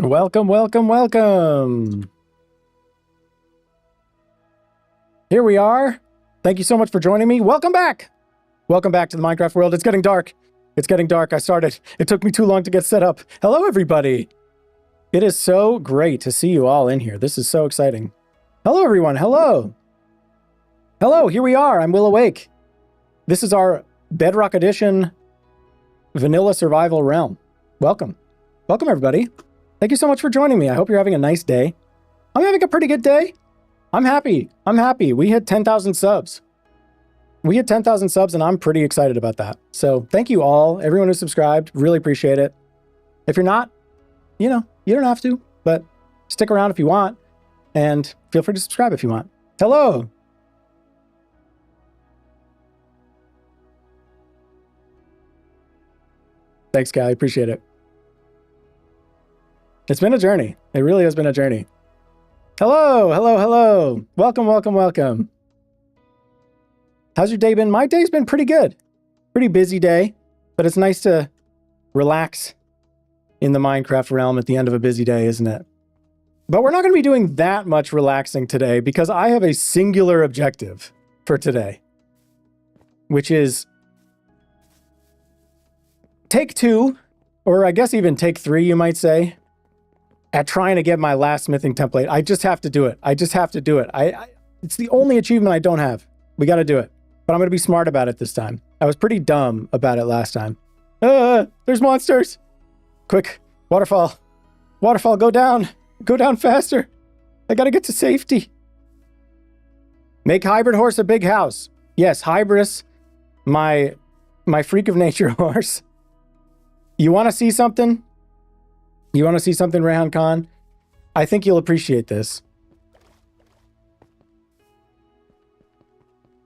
Welcome, welcome, welcome. Here we are. Thank you so much for joining me. Welcome back. Welcome back to the Minecraft world. It's getting dark. It's getting dark. It took me too long to get set up. Hello, everybody. It is so great to see you all in here. This is so exciting. Hello, everyone. Hello. Hello, here we are. I'm Will Awake. This is our Bedrock Edition Vanilla Survival Realm. Welcome. Welcome, everybody. Thank you so much for joining me. I hope you're having a nice day. I'm having a pretty good day. I'm happy. I'm happy. We hit 10,000 subs. We hit 10,000 subs, and I'm pretty excited about that. So thank you all, everyone who subscribed. Really appreciate it. If you're not, you don't have to, but stick around if you want, and feel free to subscribe if you want. Hello. Thanks, Guy. I appreciate it. It's been a journey. It really has been a journey. Hello, hello, hello. Welcome, welcome, welcome. How's your day been? My day's been pretty good. Pretty busy day, but it's nice to relax in the Minecraft realm at the end of a busy day, isn't it? But we're not going to be doing that much relaxing today because I have a singular objective for today, which is take 2, or I guess even take 3, you might say, at trying to get my last smithing template. I just have to do it. I just have to do it. It's the only achievement I don't have. We got to do it. But I'm going to be smart about it this time. I was pretty dumb about it last time. There's monsters. Quick, waterfall. Waterfall, go down. Go down faster. I got to get to safety. Make hybrid horse a big house. Yes, Hybris, my freak of nature horse. You want to see something? You want to see something, Rehan Khan? I think you'll appreciate this.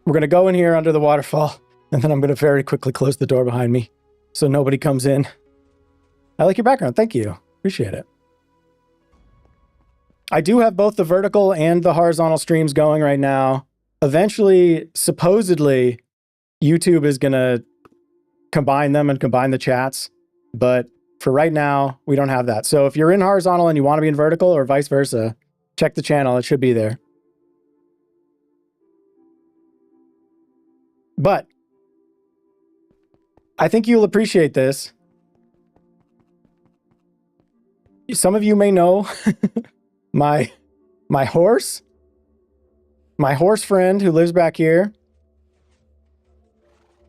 We're going to go in here under the waterfall, and then I'm going to very quickly close the door behind me so nobody comes in. I like your background. Thank you. Appreciate it. I do have both the vertical and the horizontal streams going right now. Eventually, supposedly, YouTube is going to combine them and combine the chats, but for right now, we don't have that. So if you're in horizontal and you want to be in vertical or vice versa, check the channel. It should be there. But I think you'll appreciate this. Some of you may know my horse friend who lives back here.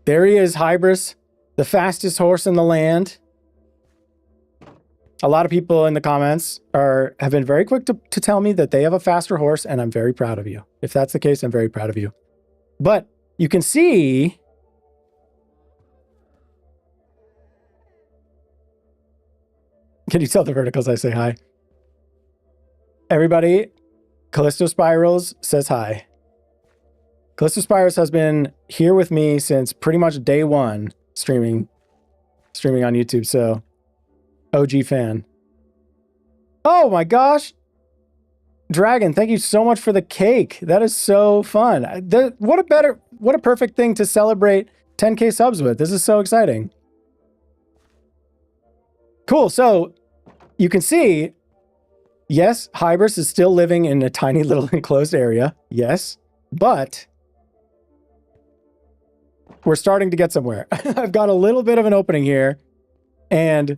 There he is, Hybris, the fastest horse in the land. A lot of people in the comments have been very quick to tell me that they have a faster horse, and I'm very proud of you. If that's the case, I'm very proud of you. But you can see can you tell the verticals I say hi? Everybody, Callisto Spirals says hi. Callisto Spirals has been here with me since pretty much day 1 streaming on YouTube, so OG fan. Oh my gosh. Dragon, thank you so much for the cake. That is so fun. What a perfect thing to celebrate 10K subs with. This is so exciting. Cool. So you can see, yes, Hybris is still living in a tiny little enclosed area. Yes, but we're starting to get somewhere. I've got a little bit of an opening here, and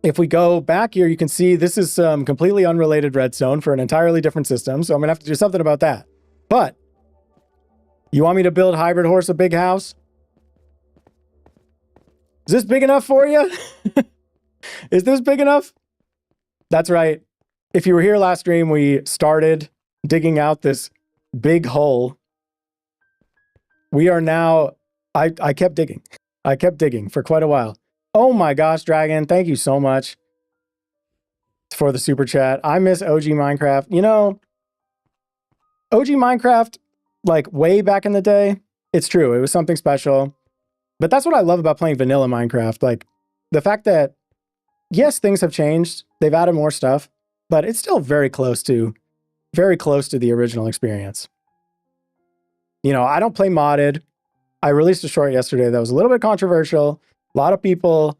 if we go back here, you can see this is some completely unrelated redstone for an entirely different system, so I'm going to have to do something about that. But you want me to build hybrid horse a big house? Is this big enough for you? Is this big enough? That's right. If you were here last stream, we started digging out this big hole. We are now... I kept digging. I kept digging for quite a while. Oh my gosh, Dragon, thank you so much for the super chat. I miss OG Minecraft. You know, OG Minecraft, like way back in the day, it's true. It was something special. But that's what I love about playing vanilla Minecraft. Like the fact that, yes, things have changed. They've added more stuff, but it's still very close to the original experience. You know, I don't play modded. I released a short yesterday that was a little bit controversial. A lot of people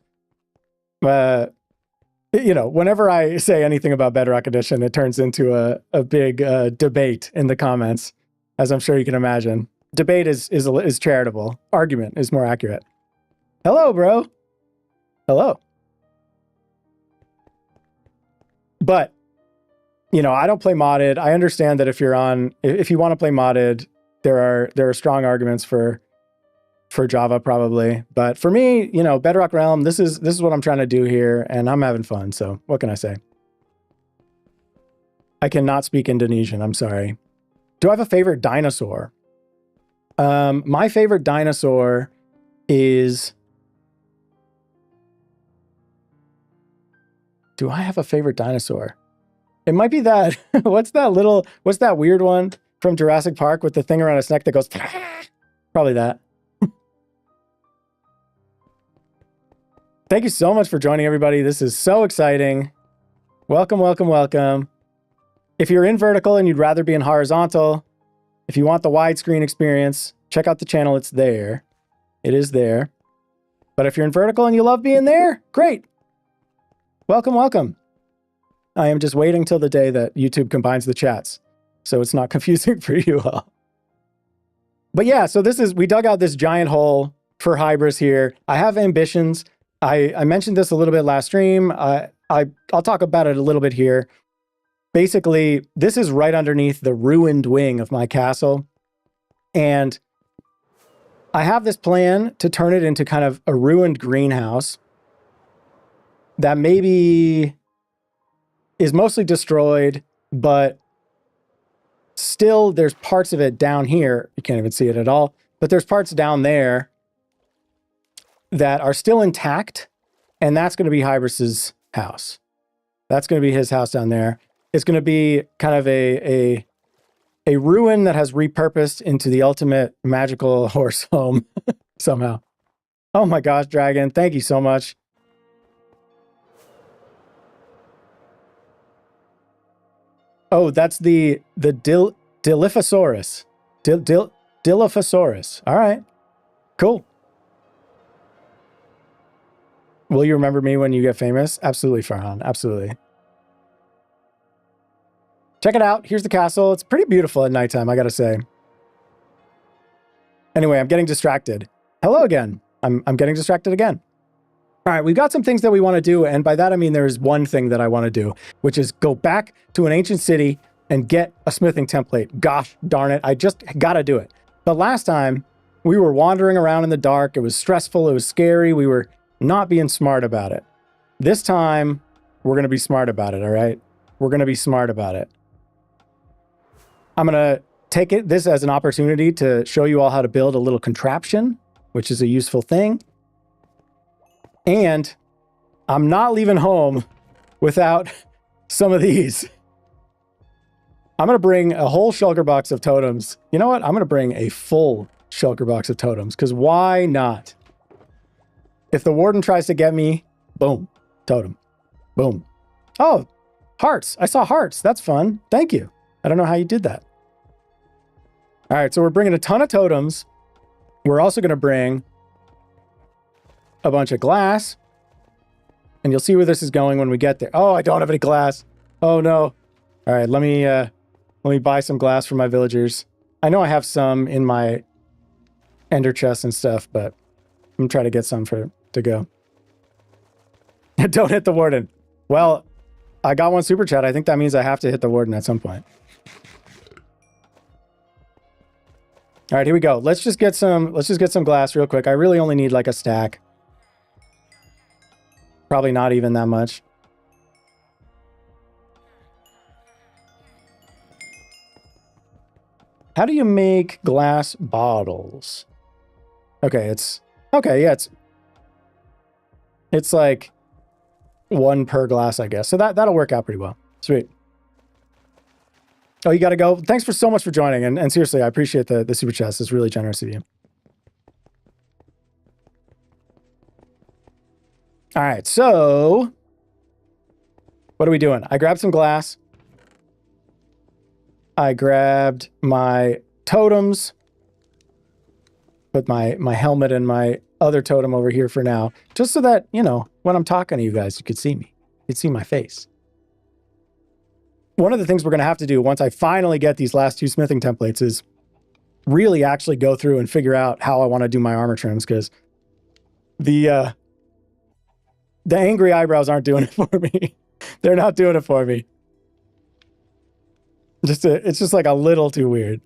You know, whenever I say anything about Bedrock Edition, it turns into a big debate in the comments, as I'm sure you can imagine. Debate is charitable. Argument is more accurate. Hello, bro. Hello. But, you know, I don't play modded. I understand that if you want to play modded, there are strong arguments for Java probably. But for me, you know, Bedrock Realm, this is what I'm trying to do here, and I'm having fun. So what can I say? I cannot speak Indonesian. I'm sorry. Do I have a favorite dinosaur? My favorite dinosaur is... Do I have a favorite dinosaur? It might be that... what's that weird one from Jurassic Park with the thing around its neck that goes... Probably that. Thank you so much for joining, everybody. This is so exciting. Welcome, welcome, welcome. If you're in vertical and you'd rather be in horizontal, if you want the widescreen experience, check out the channel. It's there. It is there. But if you're in vertical and you love being there, great. Welcome, welcome. I am just waiting till the day that YouTube combines the chats, so it's not confusing for you all. But yeah, so we dug out this giant hole for Hybris here. I have ambitions. I mentioned this a little bit last stream. I'll talk about it a little bit here. Basically, this is right underneath the ruined wing of my castle. And I have this plan to turn it into kind of a ruined greenhouse that maybe is mostly destroyed, but still there's parts of it down here. You can't even see it at all, but there's parts down there that are still intact, and that's going to be Hybris's house. That's going to be his house down there. It's going to be kind of a ruin that has repurposed into the ultimate magical horse home somehow. Oh my gosh, Dragon, thank you so much. Oh, that's the Dilophosaurus. Dilophosaurus. All right, cool. Will you remember me when you get famous? Absolutely, Farhan. Absolutely. Check it out. Here's the castle. It's pretty beautiful at nighttime, I gotta say. Anyway, I'm getting distracted. Hello again. I'm getting distracted again. All right, we've got some things that we want to do, and by that I mean there is one thing that I want to do, which is go back to an ancient city and get a smithing template. Gosh darn it, I just gotta do it. But last time, we were wandering around in the dark. It was stressful. It was scary. We were not being smart about it. This time, we're going to be smart about it, all right? We're going to be smart about it. I'm going to take this as an opportunity to show you all how to build a little contraption, which is a useful thing. And I'm not leaving home without some of these. I'm going to bring a whole shulker box of totems. You know what? I'm going to bring a full shulker box of totems, because why not? If the warden tries to get me, boom, totem, boom. Oh, hearts. I saw hearts. That's fun. Thank you. I don't know how you did that. All right, so we're bringing a ton of totems. We're also going to bring a bunch of glass. And you'll see where this is going when we get there. Oh, I don't have any glass. Oh, no. All right, let me buy some glass for my villagers. I know I have some in my ender chest and stuff, but I'm going to try to get some to go. Don't hit the warden. Well, I got one super chat. I think that means I have to hit the warden at some point. All right, here we go. Let's just get some glass real quick. I really only need like a stack. Probably not even that much. How do you make glass bottles? Okay, yeah, it's like one per glass, I guess. So that'll work out pretty well. Sweet. Oh, you gotta go. Thanks so much for joining. And seriously, I appreciate the super chats. It's really generous of you. All right, so what are we doing? I grabbed some glass. I grabbed my totems. Put my helmet and my other totem over here for now, just so that, you know, when I'm talking to you guys, you could see me. you'd see my face. One of the things we're going to have to do once I finally get these last 2 smithing templates is really actually go through and figure out how I want to do my armor trims, because the angry eyebrows aren't doing it for me. They're not doing it for me. It's just like a little too weird.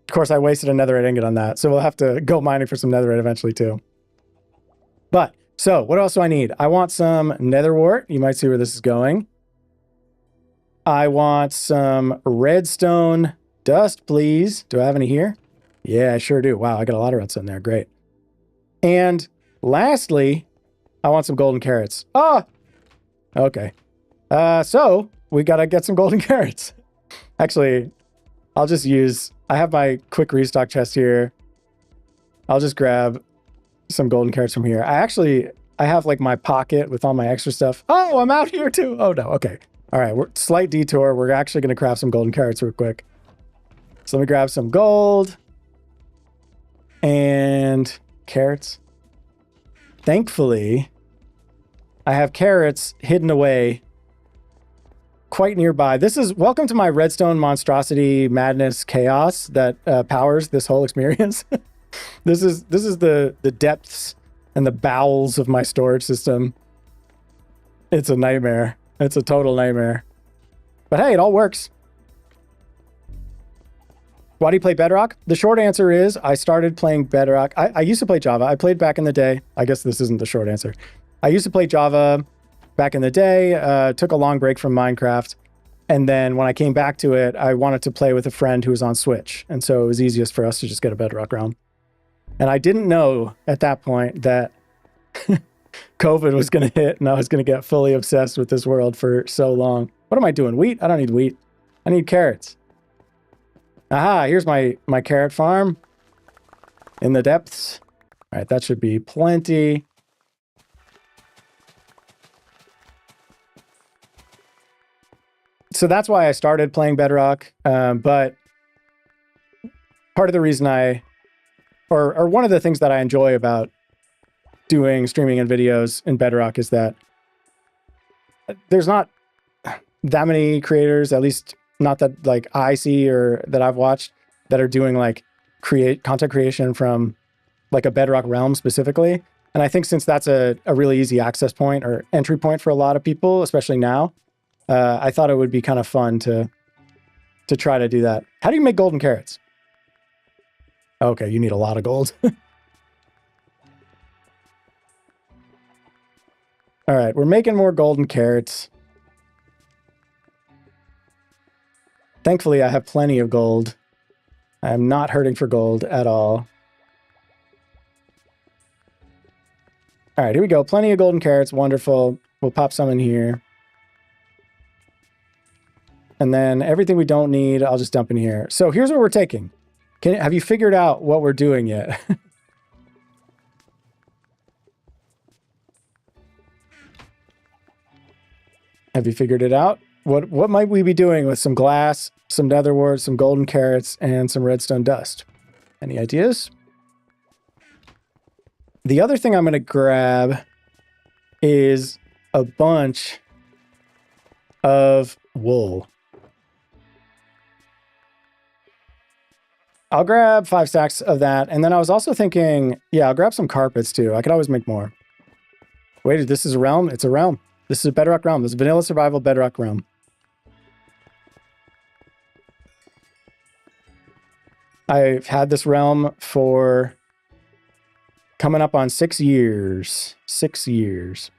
Of course, I wasted a netherite ingot on that, so we'll have to go mining for some netherite eventually too. But, so, what else do I need? I want some netherwort. You might see where this is going. I want some redstone dust, please. Do I have any here? Yeah, I sure do. Wow, I got a lot of redstone there. Great. And lastly, I want some golden carrots. Oh! Okay. So, we gotta get some golden carrots. Actually, I'll just use... I have my quick restock chest here. I'll just grab some golden carrots from here. I have like my pocket with all my extra stuff. Oh, I'm out here too. Oh no, okay. All right, slight detour. We're actually gonna craft some golden carrots real quick. So let me grab some gold and carrots. Thankfully, I have carrots hidden away quite nearby. Welcome to my redstone monstrosity madness chaos that powers this whole experience. This is the depths and the bowels of my storage system. It's a nightmare. It's a total nightmare. But hey, it all works. Why do you play Bedrock? The short answer is I started playing Bedrock. I used to play Java. I played back in the day. I guess this isn't the short answer. I used to play Java back in the day, took a long break from Minecraft. And then when I came back to it, I wanted to play with a friend who was on Switch. And so it was easiest for us to just get a Bedrock realm. And I didn't know at that point that COVID was going to hit and I was going to get fully obsessed with this world for so long. What am I doing? Wheat? I don't need wheat. I need carrots. Aha, here's my carrot farm in the depths. All right, that should be plenty. So that's why I started playing Bedrock. But part of the reason or one of the things that I enjoy about doing streaming and videos in Bedrock is that there's not that many creators, at least not that like I see or that I've watched, that are doing like content creation from like a Bedrock realm specifically. And I think since that's a really easy access point or entry point for a lot of people, especially now, I thought it would be kind of fun to try to do that. How do you make golden carrots? Okay, you need a lot of gold. All right, we're making more golden carrots. Thankfully, I have plenty of gold. I am not hurting for gold at all. All right, here we go. Plenty of golden carrots. Wonderful. We'll pop some in here. And then everything we don't need, I'll just dump in here. So here's what we're taking. Have you figured out what we're doing yet? Have you figured it out? What might we be doing with some glass, some netherwort, some golden carrots, and some redstone dust? Any ideas? The other thing I'm going to grab is a bunch of wool. I'll grab 5 stacks of that. And then I was also thinking, yeah, I'll grab some carpets too. I could always make more. Wait, this is a realm? It's a realm. This is a Bedrock realm. This is vanilla survival Bedrock realm. I've had this realm for coming up on 6 years. 6 years.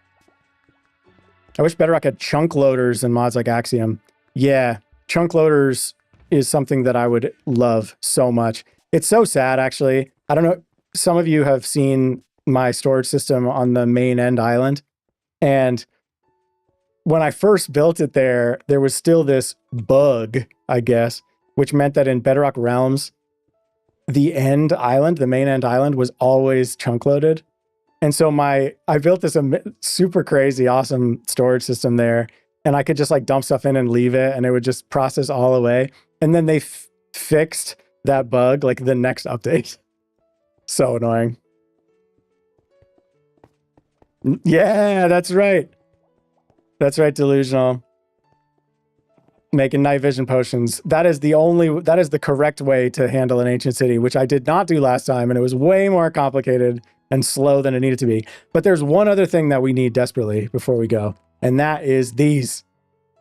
I wish Bedrock had chunk loaders and mods like Axiom. Yeah, chunk loaders is something that I would love so much. It's so sad, actually. I don't know. Some of you have seen my storage system on the main end island. And when I first built it there was still this bug, I guess, which meant that in Bedrock realms, the end island, the main end island, was always chunk loaded. And so I built this super crazy, awesome storage system there. And I could just like dump stuff in and leave it, and it would just process all away. And then they fixed that bug like the next update. So annoying. Yeah, that's right. That's right, delusional. Making night vision potions. That is the correct way to handle an ancient city, which I did not do last time, and it was way more complicated and slow than it needed to be. But there's one other thing that we need desperately before we go, and that is these.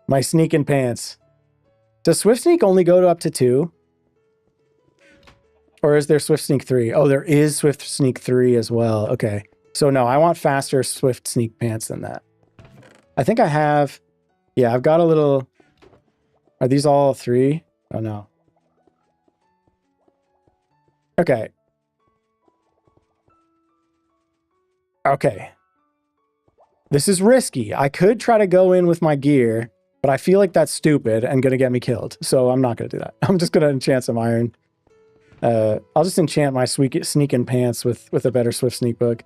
My sneaking pants. Does Swift Sneak only go to up to 2? Or is there Swift Sneak 3? Oh, there is Swift Sneak 3 as well. Okay. So no, I want faster Swift Sneak pants than that. I think I have... Yeah, I've got a little... Are these all 3? Oh, no. Okay. Okay. This is risky. I could try to go in with my gear, but I feel like that's stupid and going to get me killed. So I'm not going to do that. I'm just going to enchant some iron. I'll just enchant my sneaking pants with a better Swift Sneak book.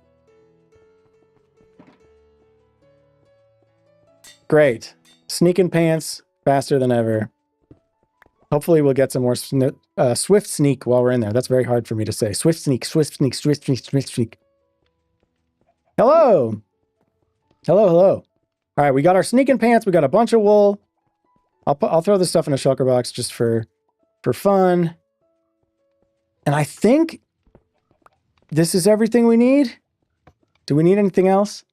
Great. Sneaking pants faster than ever. Hopefully we'll get some more Swift Sneak while we're in there. That's very hard for me to say. Swift Sneak, Swift Sneak, Swift Sneak, Swift Sneak. Hello. Hello, hello. All right, we got our sneaking pants. We got a bunch of wool. I'll throw this stuff in a shulker box just for fun. And I think this is everything we need. Do we need anything else?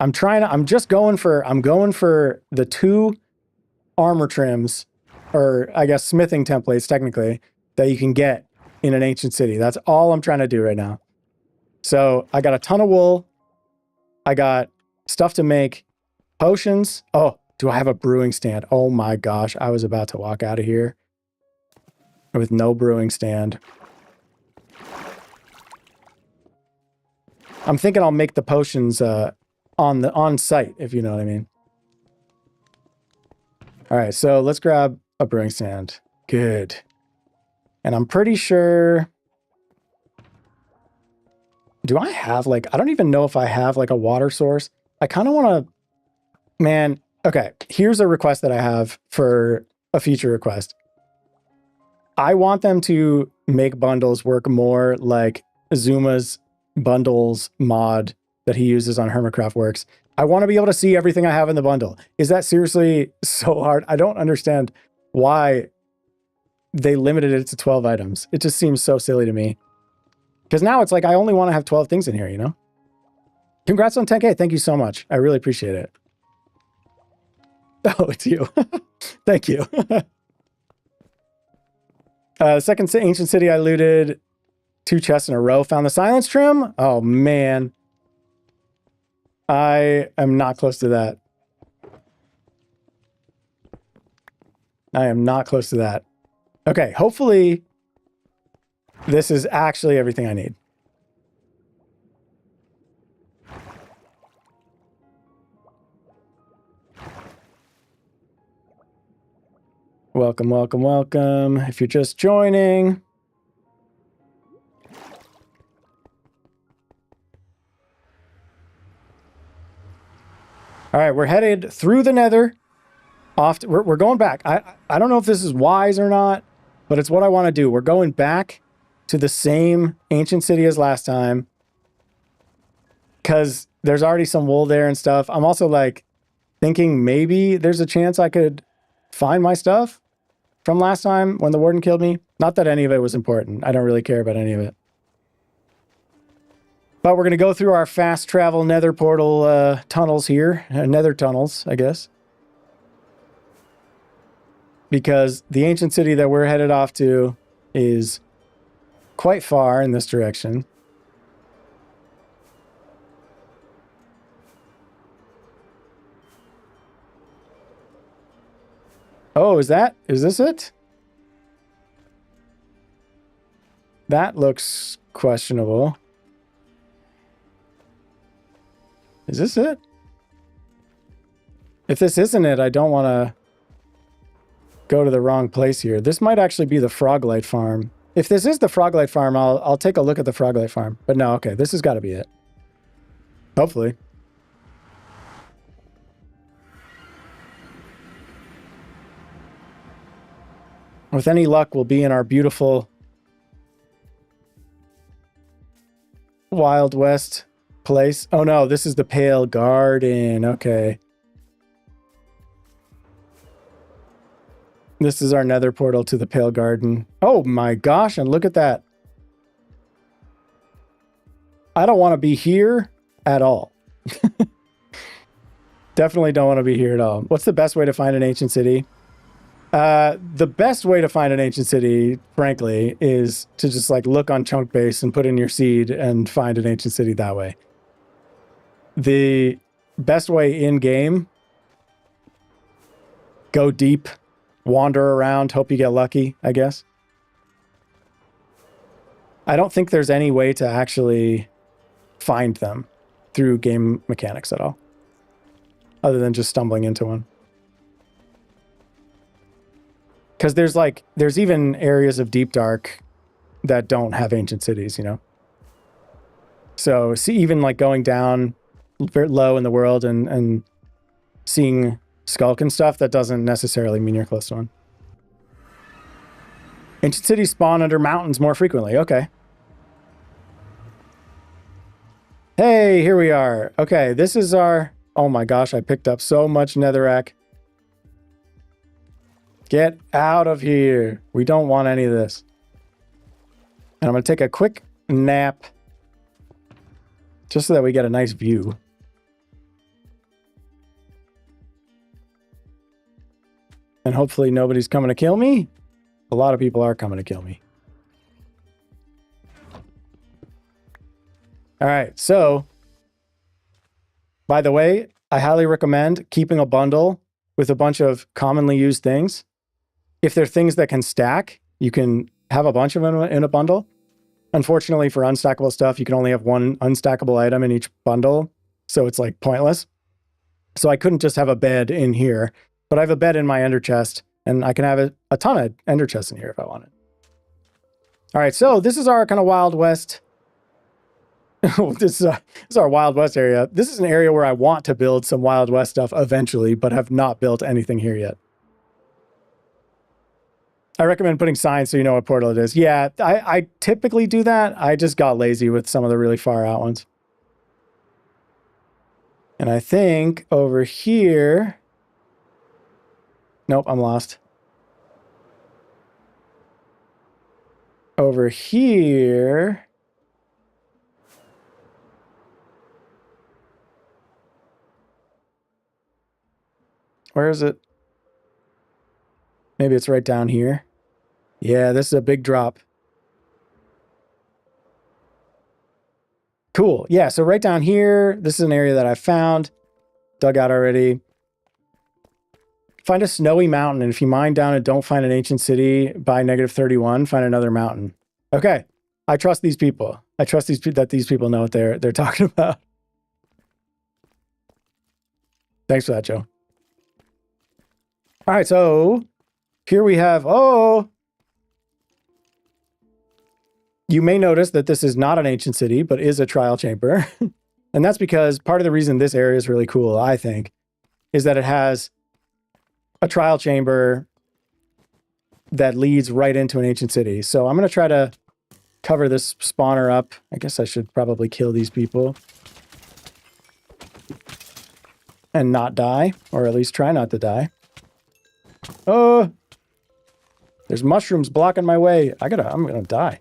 I'm going for the 2 armor trims, or I guess smithing templates technically, that you can get in an ancient city. That's all I'm trying to do right now. So I got a ton of wool. I got stuff to make potions. Oh, do I have a brewing stand? Oh my gosh, I was about to walk out of here with no brewing stand. I'm thinking I'll make the potions on site, if you know what I mean. All right, so let's grab a brewing stand. Good. And I'm pretty sure... Do I have, like... I don't even know if I have, like, a water source. I kind of want to... Man, okay. Here's a request that I have for a future request. I want them to make bundles work more like Zuma's bundles mod that he uses on Hermitcraft works. I want to be able to see everything I have in the bundle. Is that seriously so hard? I don't understand why they limited it to 12 items. It just seems so silly to me. Because now it's like I only want to have 12 things in here, you know? Congrats on 10K. Thank you so much. I really appreciate it. Oh, it's you. Thank you. Second ancient city I looted 2 chests in a row. Found the silence trim. Oh, man. I am not close to that. I am not close to that. Okay, hopefully this is actually everything I need. Welcome, welcome, welcome. If you're just joining. All right, we're headed through the nether. We're going back. I don't know if this is wise or not, but it's what I want to do. We're going back to the same ancient city as last time because there's already some wool there and stuff. I'm also like thinking maybe there's a chance I could find my stuff from last time when the warden killed me. Not that any of it was important. I don't really care about any of it. But we're going to go through our fast travel nether portal tunnels here. Nether tunnels, I guess. Because the ancient city that we're headed off to is quite far in this direction. Oh, is this it? That looks questionable. Is this it? If this isn't it, I don't want to go to the wrong place here. This might actually be the Froglight farm. If this is the Froglight farm, I'll take a look at the Froglight farm. But no, okay, this has got to be it. Hopefully. With any luck, we'll be in our beautiful Wild West place. Oh no, this is the Pale Garden. Okay. This is our nether portal to the Pale Garden. Oh my gosh, and look at that. I don't want to be here at all. Definitely don't want to be here at all. What's the best way to find an ancient city? The best way to find an ancient city, frankly, is to just like look on Chunk Base and put in your seed and find an ancient city that way. The best way in game, go deep, wander around, hope you get lucky, I guess. I don't think there's any way to actually find them through game mechanics at all, other than just stumbling into one. Because there's even areas of Deep Dark that don't have ancient cities, you know? So see, even like going down very low in the world and seeing Skulk and stuff, that doesn't necessarily mean you're close to one. Ancient cities spawn under mountains more frequently. Okay. Hey, here we are. Okay, this is our... Oh my gosh, I picked up so much netherrack. Get out of here. We don't want any of this. And I'm going to take a quick nap just so that we get a nice view. And hopefully nobody's coming to kill me. A lot of people are coming to kill me. All right, so by the way, I highly recommend keeping a bundle with a bunch of commonly used things. If they're things that can stack, you can have a bunch of them in a bundle. Unfortunately, for unstackable stuff, you can only have one unstackable item in each bundle, so it's like pointless. So I couldn't just have a bed in here, but I have a bed in my ender chest, and I can have a ton of ender chests in here if I wanted. All right, so this is our kind of Wild West. This is our Wild West area. This is an area where I want to build some Wild West stuff eventually, but have not built anything here yet. I recommend putting signs so you know what portal it is. Yeah, I typically do that. I just got lazy with some of the really far out ones. And I think over here... Nope, I'm lost. Over here... Where is it? Maybe it's right down here. Yeah, this is a big drop. Cool. Yeah, so right down here, this is an area that I found. Dug out already. Find a snowy mountain, and if you mine down and don't find an ancient city by -31, find another mountain. Okay. I trust these people. I trust that these people know what they're talking about. Thanks for that, Joe. All right, so here we have, you may notice that this is not an ancient city, but is a trial chamber. And that's because part of the reason this area is really cool, I think, is that it has a trial chamber that leads right into an ancient city. So I'm going to try to cover this spawner up. I guess I should probably kill these people and not die, or at least try not to die. Oh, there's mushrooms blocking my way. I'm gonna die.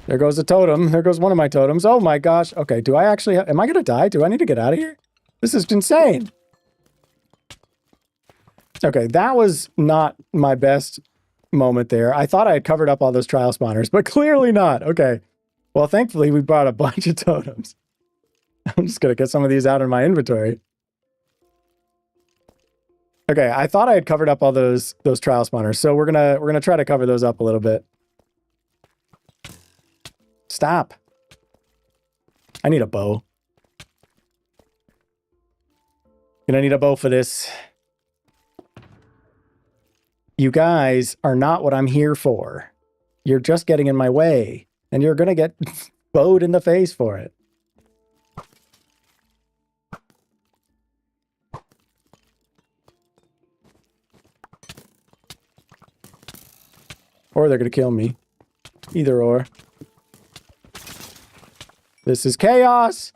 There goes the totem. There goes one of my totems. Oh my gosh. Okay, do I actually am I gonna die? Do I need to get out of here? This is insane. Okay, that was not my best moment there. I thought I had covered up all those trial spawners, but clearly not. Okay. Well, thankfully we brought a bunch of totems. I'm just gonna get some of these out in my inventory. Okay, I thought I had covered up all those trial spawners, so we're gonna try to cover those up a little bit. Stop. I need a bow. Gonna need a bow for this. You guys are not what I'm here for. You're just getting in my way, and you're gonna get bowed in the face for it. Or they're going to kill me. Either or. This is chaos.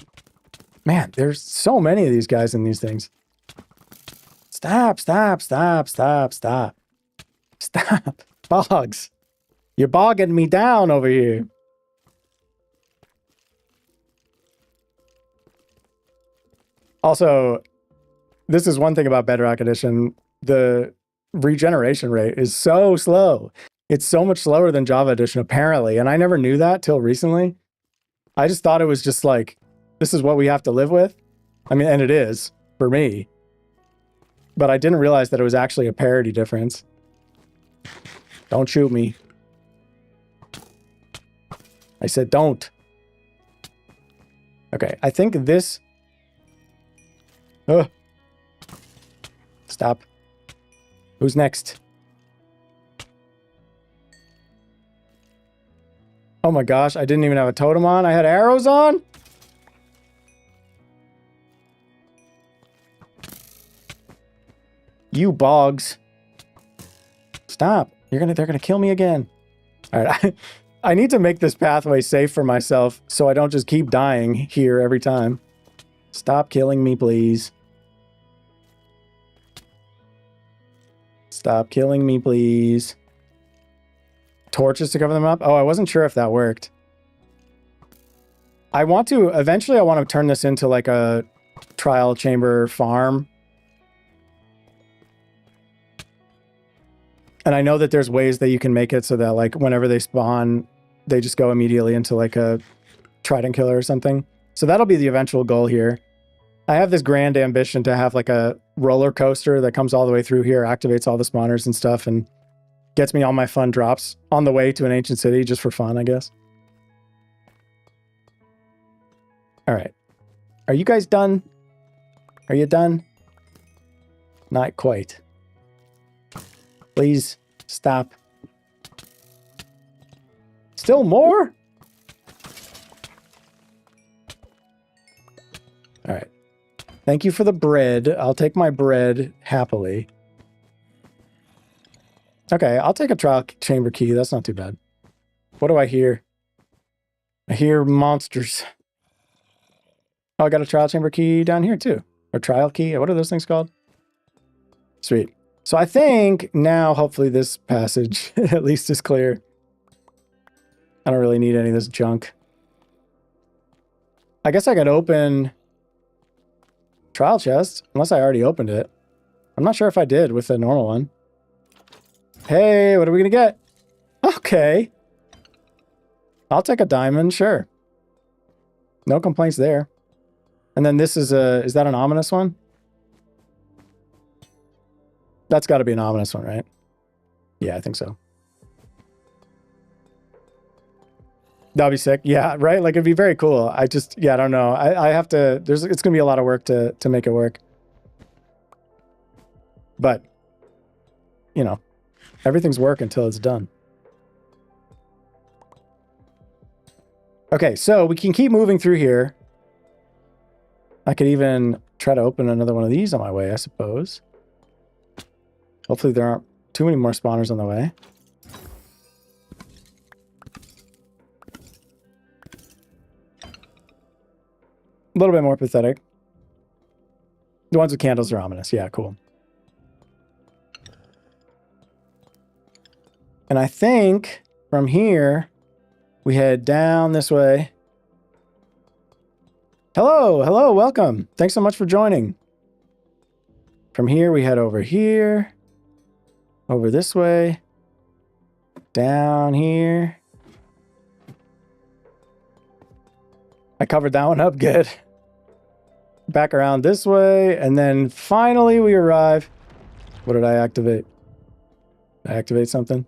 Man, there's so many of these guys in these things. Stop, stop, stop, stop, stop. Stop. Bogs. You're bogging me down over here. Also, this is one thing about Bedrock Edition. The regeneration rate is so slow. It's so much slower than Java Edition, apparently. And I never knew that till recently. I just thought it was just like, this is what we have to live with. I mean, and it is for me. But I didn't realize that it was actually a parity difference. Don't shoot me. I said don't. Okay, I think this... Stop. Who's next? Oh my gosh, I didn't even have a totem on. I had arrows on? You bogs. Stop. They're gonna kill me again. All right, I need to make this pathway safe for myself so I don't just keep dying here every time. Stop killing me, please. Stop killing me, please. Torches to cover them up? Oh, I wasn't sure if that worked. I want to, eventually I want to turn this into like a trial chamber farm. And I know that there's ways that you can make it so that like whenever they spawn, they just go immediately into like a trident killer or something. So that'll be the eventual goal here. I have this grand ambition to have like a roller coaster that comes all the way through here, activates all the spawners and stuff, and gets me all my fun drops on the way to an ancient city just for fun, I guess. All right. Are you guys done? Are you done? Not quite. Please stop. Still more? All right. Thank you for the bread. I'll take my bread happily. Okay, I'll take a trial chamber key. That's not too bad. What do I hear? I hear monsters. Oh, I got a trial chamber key down here too. Or trial key. What are those things called? Sweet. So I think now, hopefully this passage at least is clear. I don't really need any of this junk. I guess I could open trial chest, unless I already opened it. I'm not sure if I did with the normal one. Hey, what are we gonna get? Okay. I'll take a diamond, sure. No complaints there. And then this is that an ominous one? That's got to be an ominous one, right? Yeah, I think so. That'd be sick. Yeah, right? Like, it'd be very cool. I just, yeah, I don't know. I have to, it's going to be a lot of work to make it work. But, you know, everything's work until it's done. Okay, so we can keep moving through here. I could even try to open another one of these on my way, I suppose. Hopefully there aren't too many more spawners on the way. A little bit more pathetic. The ones with candles are ominous. Yeah, cool. And I think from here, we head down this way. Hello, hello, welcome. Thanks so much for joining. From here, we head over here. Over this way. Down here. I covered that one up good. Back around this way, and then finally we arrive. What did I activate? Did I activate something?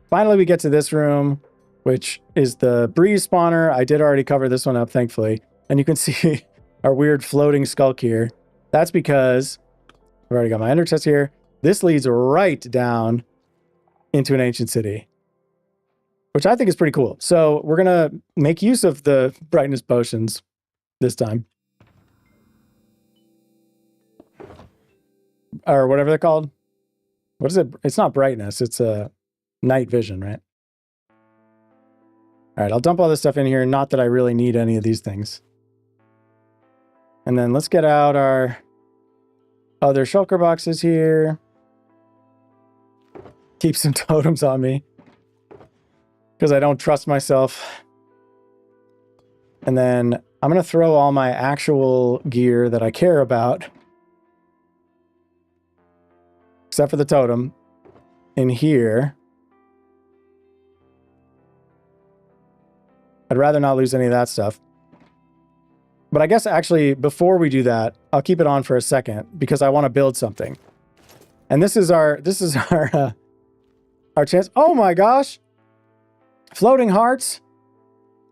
Finally we get to this room, which is the breeze spawner. I did already cover this one up, thankfully. And you can see our weird floating skulk here. That's because I've already got my ender chest here. This leads right down into an ancient city, which I think is pretty cool. So we're going to make use of the brightness potions this time. Or whatever they're called. What is it? It's not brightness. It's a night vision, right? All right, I'll dump all this stuff in here. Not that I really need any of these things. And then let's get out our other shulker boxes here. Keep some totems on me, because I don't trust myself. And then I'm going to throw all my actual gear that I care about, except for the totem, in here. I'd rather not lose any of that stuff. But I guess actually, before we do that, I'll keep it on for a second, because I want to build something. And this is our chance. Oh my gosh! Floating hearts,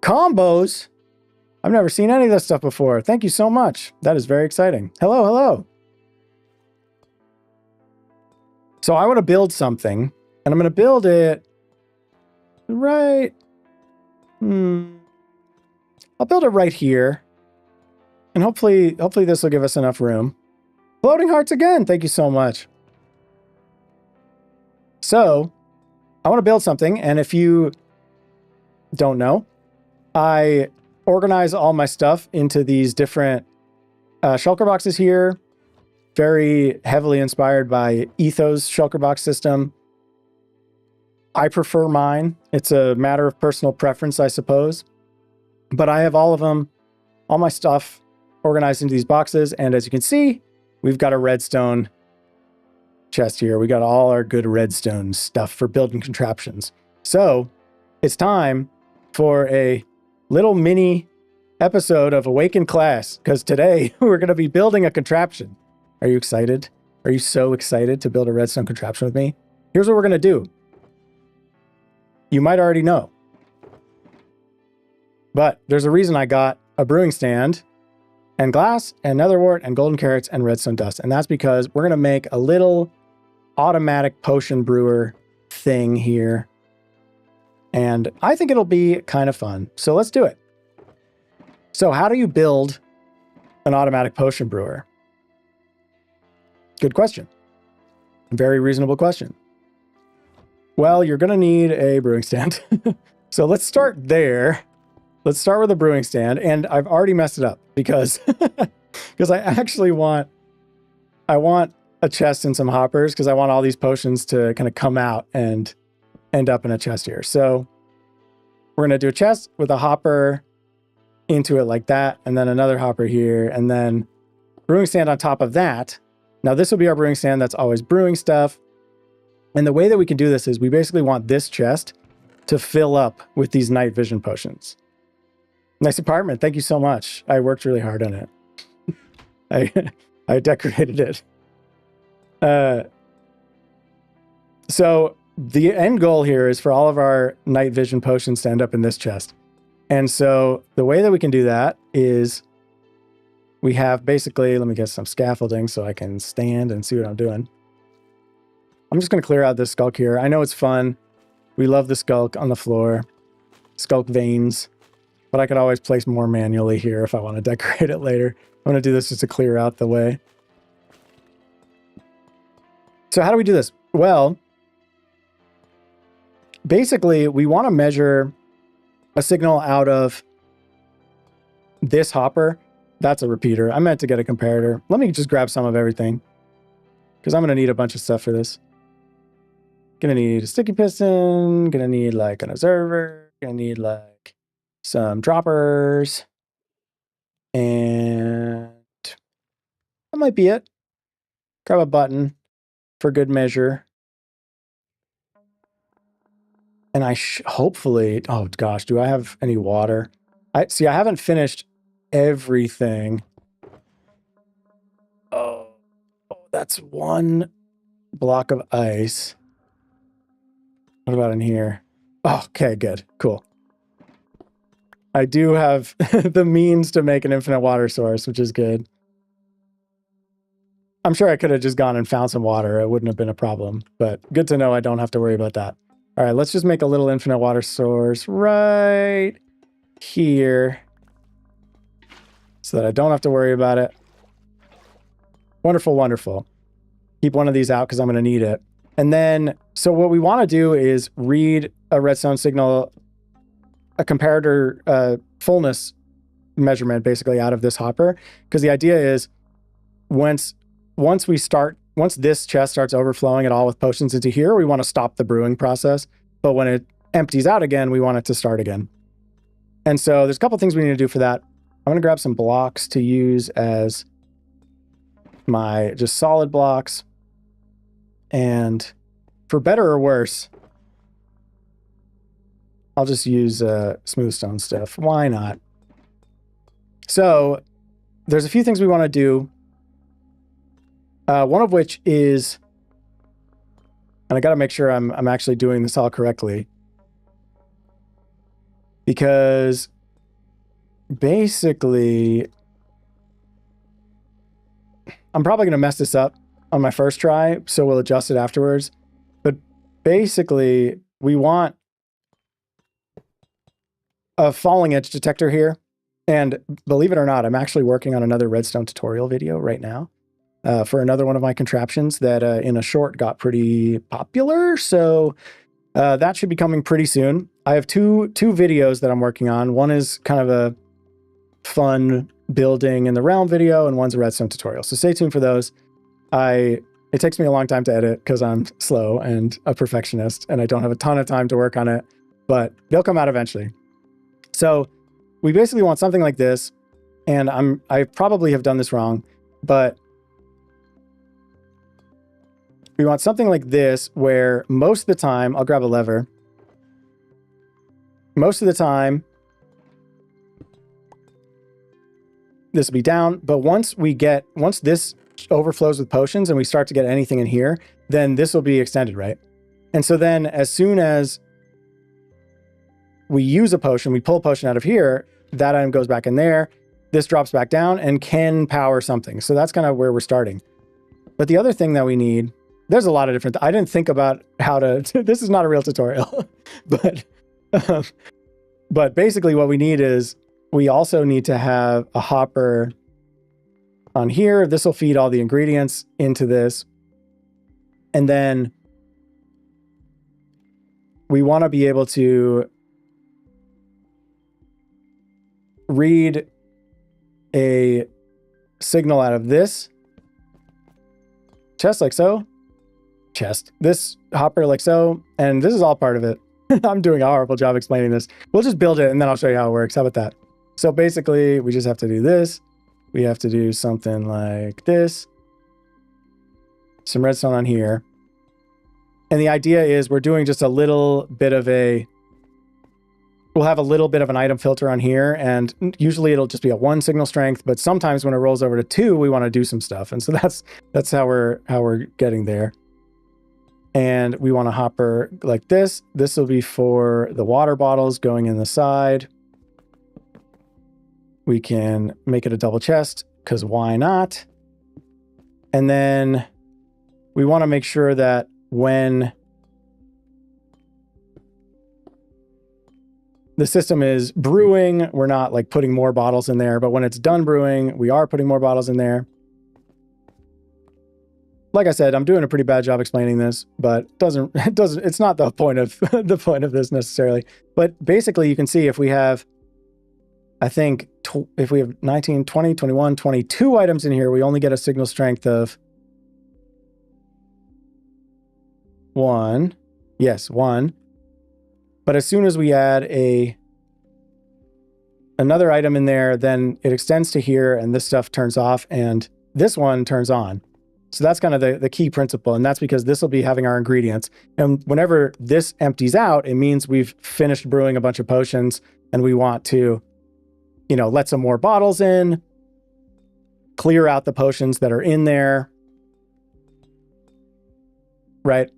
combos. I've never seen any of this stuff before. Thank you so much. That is very exciting. Hello, hello. So I want to build something, and I'm going to build it right. I'll build it right here, and hopefully this will give us enough room. Floating hearts again. Thank you so much. So I want to build something, and if you don't know, I organize all my stuff into these different shulker boxes here, very heavily inspired by Etho's shulker box system. I prefer mine. It's a matter of personal preference, I suppose. But I have all of them, all my stuff organized into these boxes, and as you can see, we've got a redstone chest here. We got all our good redstone stuff for building contraptions. So it's time for a little mini episode of Awaken Class, because today we're going to be building a contraption. Are you excited? Are you so excited to build a redstone contraption with me? Here's what we're going to do. You might already know, but there's a reason I got a brewing stand and glass and nether wart and golden carrots and redstone dust. And that's because we're going to make a little automatic potion brewer thing here. And I think it'll be kind of fun. So let's do it. So how do you build an automatic potion brewer? Good question. Very reasonable question. Well, you're going to need a brewing stand. So let's start there. Let's start with a brewing stand. And I've already messed it up because, because I actually want a chest and some hoppers, because I want all these potions to kind of come out and end up in a chest here. So we're going to do a chest with a hopper into it like that, and then another hopper here, and then brewing stand on top of that. Now this will be our brewing stand that's always brewing stuff. And the way that we can do this is we basically want this chest to fill up with these night vision potions. Nice apartment. Thank you so much. I worked really hard on it. I decorated it. So the end goal here is for all of our night vision potions to end up in this chest. And so the way that we can do that is we have basically, let me get some scaffolding so I can stand and see what I'm doing. I'm just going to clear out this skulk here. I know it's fun. We love the skulk on the floor, skulk veins, but I could always place more manually here if I want to decorate it later. I'm going to do this just to clear out the way. So how do we do this? Well, basically we want to measure a signal out of this hopper. That's a repeater. I meant to get a comparator. Let me just grab some of everything, because I'm going to need a bunch of stuff for this. Gonna need a sticky piston, gonna need like an observer, gonna need like some droppers, and that might be it. Grab a button for good measure. And I hopefully, oh gosh, do I have any water? I haven't finished everything. Oh, that's one block of ice. What about in here? Oh, okay, good. Cool. I do have the means to make an infinite water source, which is good. I'm sure I could have just gone and found some water. It wouldn't have been a problem, but good to know I don't have to worry about that. All right, let's just make a little infinite water source right here so that I don't have to worry about it. Wonderful, wonderful. Keep one of these out because I'm going to need it. And then, so what we want to do is read a redstone signal a comparator fullness measurement basically out of this hopper, because the idea is once this chest starts overflowing at all with potions into here, we want to stop the brewing process. But when it empties out again, we want it to start again. And so there's a couple things we need to do for that. I'm going to grab some blocks to use as my just solid blocks. And for better or worse, I'll just use smooth stone stuff. Why not? So there's a few things we want to do. One of which is, and I got to make sure I'm actually doing this all correctly, because basically I'm probably going to mess this up on my first try, so we'll adjust it afterwards. But basically, we want a falling edge detector here. And believe it or not, I'm actually working on another redstone tutorial video right now for another one of my contraptions that in a short got pretty popular. So that should be coming pretty soon. I have two videos that I'm working on. One is kind of a fun building in the realm video, and one's a redstone tutorial. So stay tuned for those. It takes me a long time to edit because I'm slow and a perfectionist, and I don't have a ton of time to work on it, but they'll come out eventually. So we basically want something like this, and I probably have done this wrong, but we want something like this where most of the time, I'll grab a lever. Most of the time, this will be down, but once this overflows with potions and we start to get anything in here, then this will be extended, right? And so then as soon as we use a potion, we pull a potion out of here, that item goes back in there, this drops back down and can power something. So that's kind of where we're starting. But the other thing that we need, there's a lot of different, I didn't think about how to, this is not a real tutorial, but basically what we need is, we also need to have a hopper on here. This will feed all the ingredients into this. And then we want to be able to read a signal out of this chest like so. This hopper like so. And this is all part of it. I'm doing a horrible job explaining this. We'll just build it and then I'll show you how it works. How about that? So basically, we just have to do this. We have to do something like this. Some redstone on here. And the idea is we're doing just a little bit of we'll have a little bit of an item filter on here, and usually it'll just be a 1 signal strength, but sometimes when it rolls over to 2, we want to do some stuff. And so that's how we're getting there. And we want a hopper like this. This will be for the water bottles going in the side. We can make it a double chest, because why not? And then we want to make sure that when the system is brewing, we're not like putting more bottles in there, but when it's done brewing, we are putting more bottles in there. Like I said, I'm doing a pretty bad job explaining this, but it's not the point of the point of this necessarily. But basically you can see if we have, I think if we have 19, 20, 21, 22 items in here, we only get a signal strength of 1. Yes, 1. But as soon as we add another item in there, then it extends to here and this stuff turns off and this one turns on. So that's kind of the key principle. And that's because this will be having our ingredients. And whenever this empties out, it means we've finished brewing a bunch of potions and we want to, let some more bottles in, clear out the potions that are in there, right?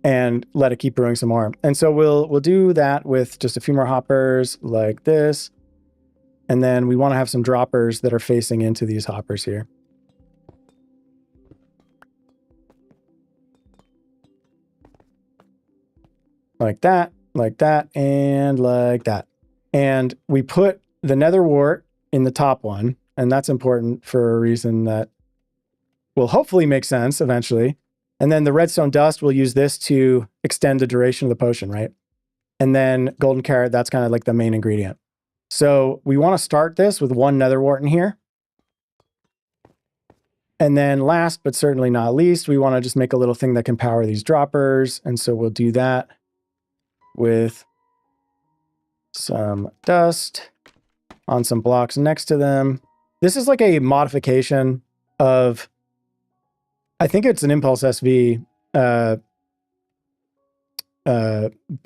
And let it keep brewing some more. And so we'll do that with just a few more hoppers like this. And then we want to have some droppers that are facing into these hoppers here. Like that, and like that. And we put the nether wart in the top one, and that's important for a reason that will hopefully make sense eventually. And then the redstone dust, we'll use this to extend the duration of the potion, right? And then golden carrot, that's kind of like the main ingredient. So we want to start this with 1 nether wart in here. And then last, but certainly not least, we want to just make a little thing that can power these droppers. And so we'll do that with some dust on some blocks next to them. This is like a modification of, I think it's an Impulse SV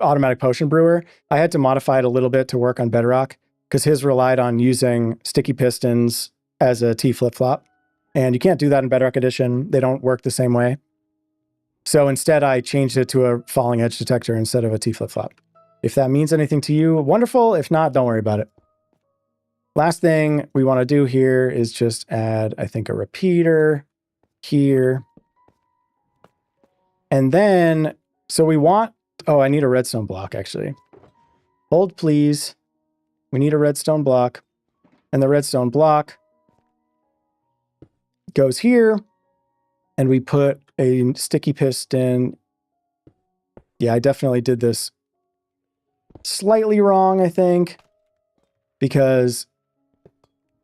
automatic potion brewer. I had to modify it a little bit to work on Bedrock because his relied on using sticky pistons as a T flip-flop. And you can't do that in Bedrock Edition. They don't work the same way. So instead, I changed it to a falling edge detector instead of a T flip-flop. If that means anything to you, wonderful. If not, don't worry about it. Last thing we want to do here is just add, I think, a repeater here. And then, so we want, oh, I need a redstone block, actually. Hold, please. We need a redstone block. And the redstone block goes here. And we put a sticky piston. Yeah, I definitely did this slightly wrong, I think, because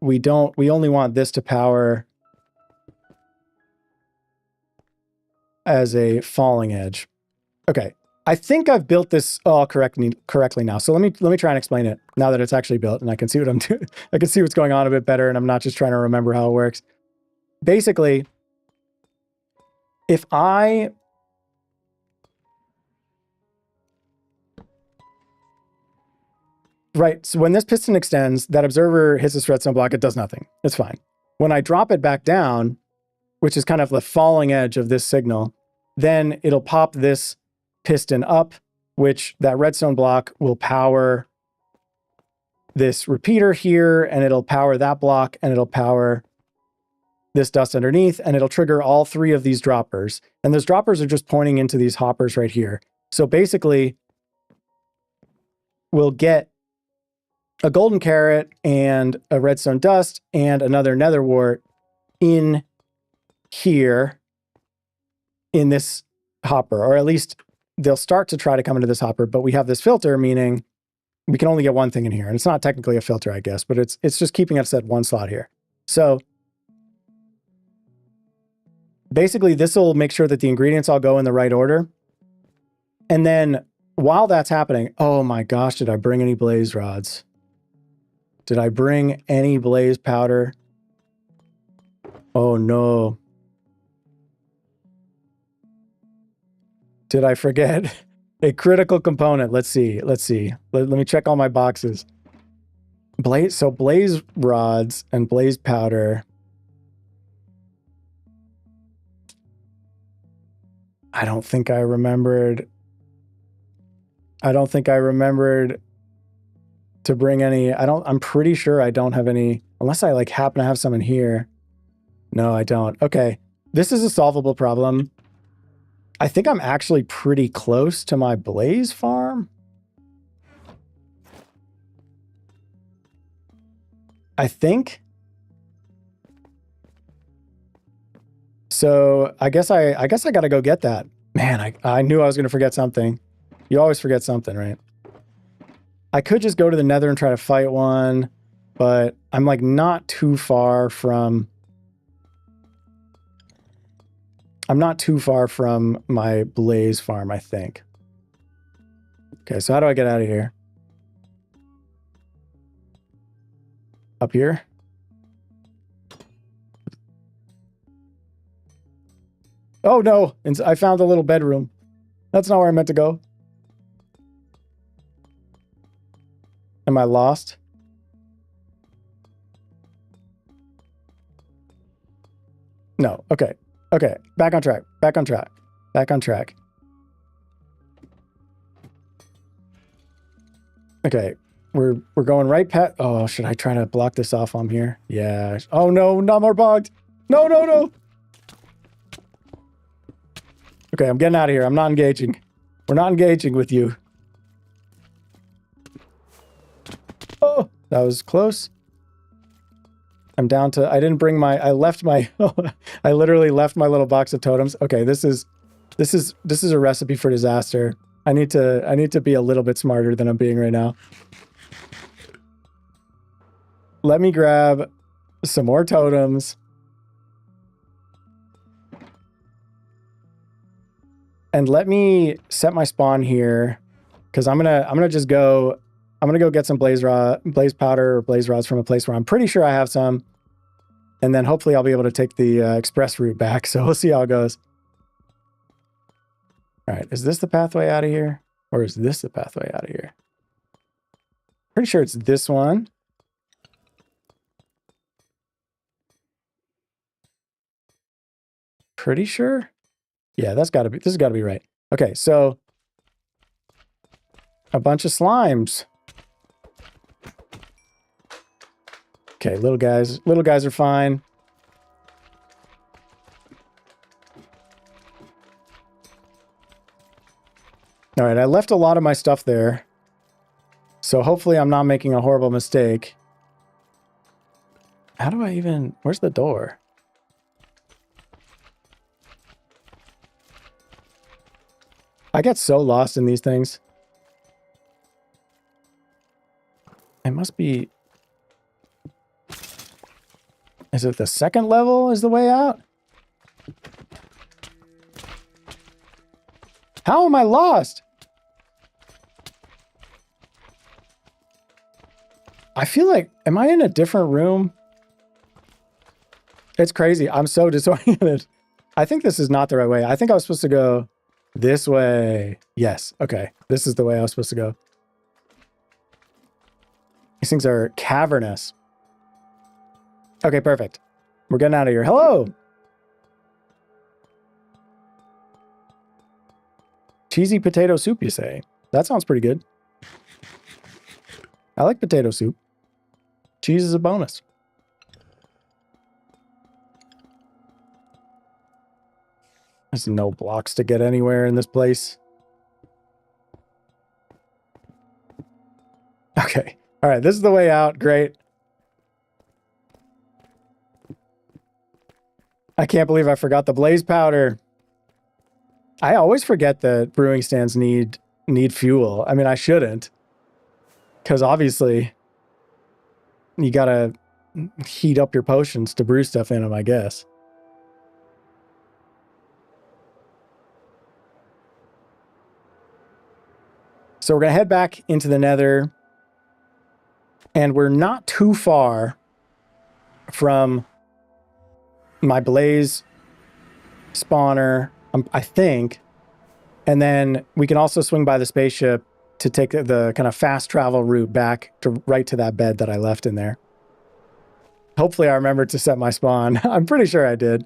we only want this to power as a falling edge. Okay, I think I've built this all correctly now. So let me try and explain it now that it's actually built and I can see what I'm doing. I can see what's going on a bit better and I'm not just trying to remember how it works. Basically, if I right, so when this piston extends, that observer hits this redstone block, it does nothing. It's fine. When I drop it back down, which is kind of the falling edge of this signal, then it'll pop this piston up, which that redstone block will power this repeater here, and it'll power that block, and it'll power this dust underneath, and it'll trigger all 3 of these droppers. And those droppers are just pointing into these hoppers right here. So basically, we'll get a golden carrot and a redstone dust and another nether wart in here in this hopper, or at least they'll start to try to come into this hopper, but we have this filter, meaning we can only get one thing in here. And it's not technically a filter, I guess, but it's just keeping us at one slot here. So basically this will make sure that the ingredients all go in the right order. And then while that's happening, oh my gosh, did I bring any blaze rods? Did I bring any blaze powder? Oh no. Did I forget a critical component? Let's see. Let me check all my boxes. So blaze rods and blaze powder. I don't think I remembered to bring any. I'm pretty sure I don't have any, unless I like happen to have some in here. No, I don't. Okay. This is a solvable problem. I think I'm actually pretty close to my blaze farm. I think. So I guess I gotta go get that. Man, I knew I was gonna forget something. You always forget something, right? I could just go to the nether and try to fight one, but I'm like not too far from... I'm not too far from my blaze farm, I think. Okay, so how do I get out of here? Up here? Oh no, I found a little bedroom. That's not where I meant to go. Am I lost? No, okay. Okay, back on track, back on track, back on track. Okay, we're going right past... Oh, should I try to block this off on here? Yeah. Oh no, not more bogged. No, no, no. Okay, I'm getting out of here. I'm not engaging. We're not engaging with you. Oh, that was close. I'm down to... I didn't bring my... I left my... I literally left my little box of totems. Okay, this is a recipe for disaster. I need to be a little bit smarter than I'm being right now. Let me grab some more totems. And let me set my spawn here, because I'm gonna just go. I'm gonna go get some blaze powder or blaze rods from a place where I'm pretty sure I have some, and then hopefully I'll be able to take the express route back. So we'll see how it goes. All right, is this the pathway out of here, or is this the pathway out of here? Pretty sure it's this one. Pretty sure. Yeah, that's gotta be. This has got to be right. Okay, so a bunch of slimes. Okay, little guys are fine. All right, I left a lot of my stuff there, so hopefully I'm not making a horrible mistake. How do I even... Where's the door? I get so lost in these things. It must be... Is it the second level is the way out? How am I lost? I feel like... Am I in a different room? It's crazy. I'm so disoriented. I think this is not the right way. I think I was supposed to go this way. Yes. Okay. This is the way I was supposed to go. These things are cavernous. Okay, perfect. We're getting out of here. Hello! Cheesy potato soup, you say? That sounds pretty good. I like potato soup. Cheese is a bonus. There's no blocks to get anywhere in this place. Okay. All right, this is the way out. Great. I can't believe I forgot the blaze powder. I always forget that brewing stands need fuel. I mean, I shouldn't. Because obviously, you gotta heat up your potions to brew stuff in them, I guess. So we're going to head back into the nether. And we're not too far from my blaze spawner, I think. And then we can also swing by the spaceship to take the kind of fast travel route back to right to that bed that I left in there. Hopefully I remembered to set my spawn. I'm pretty sure I did.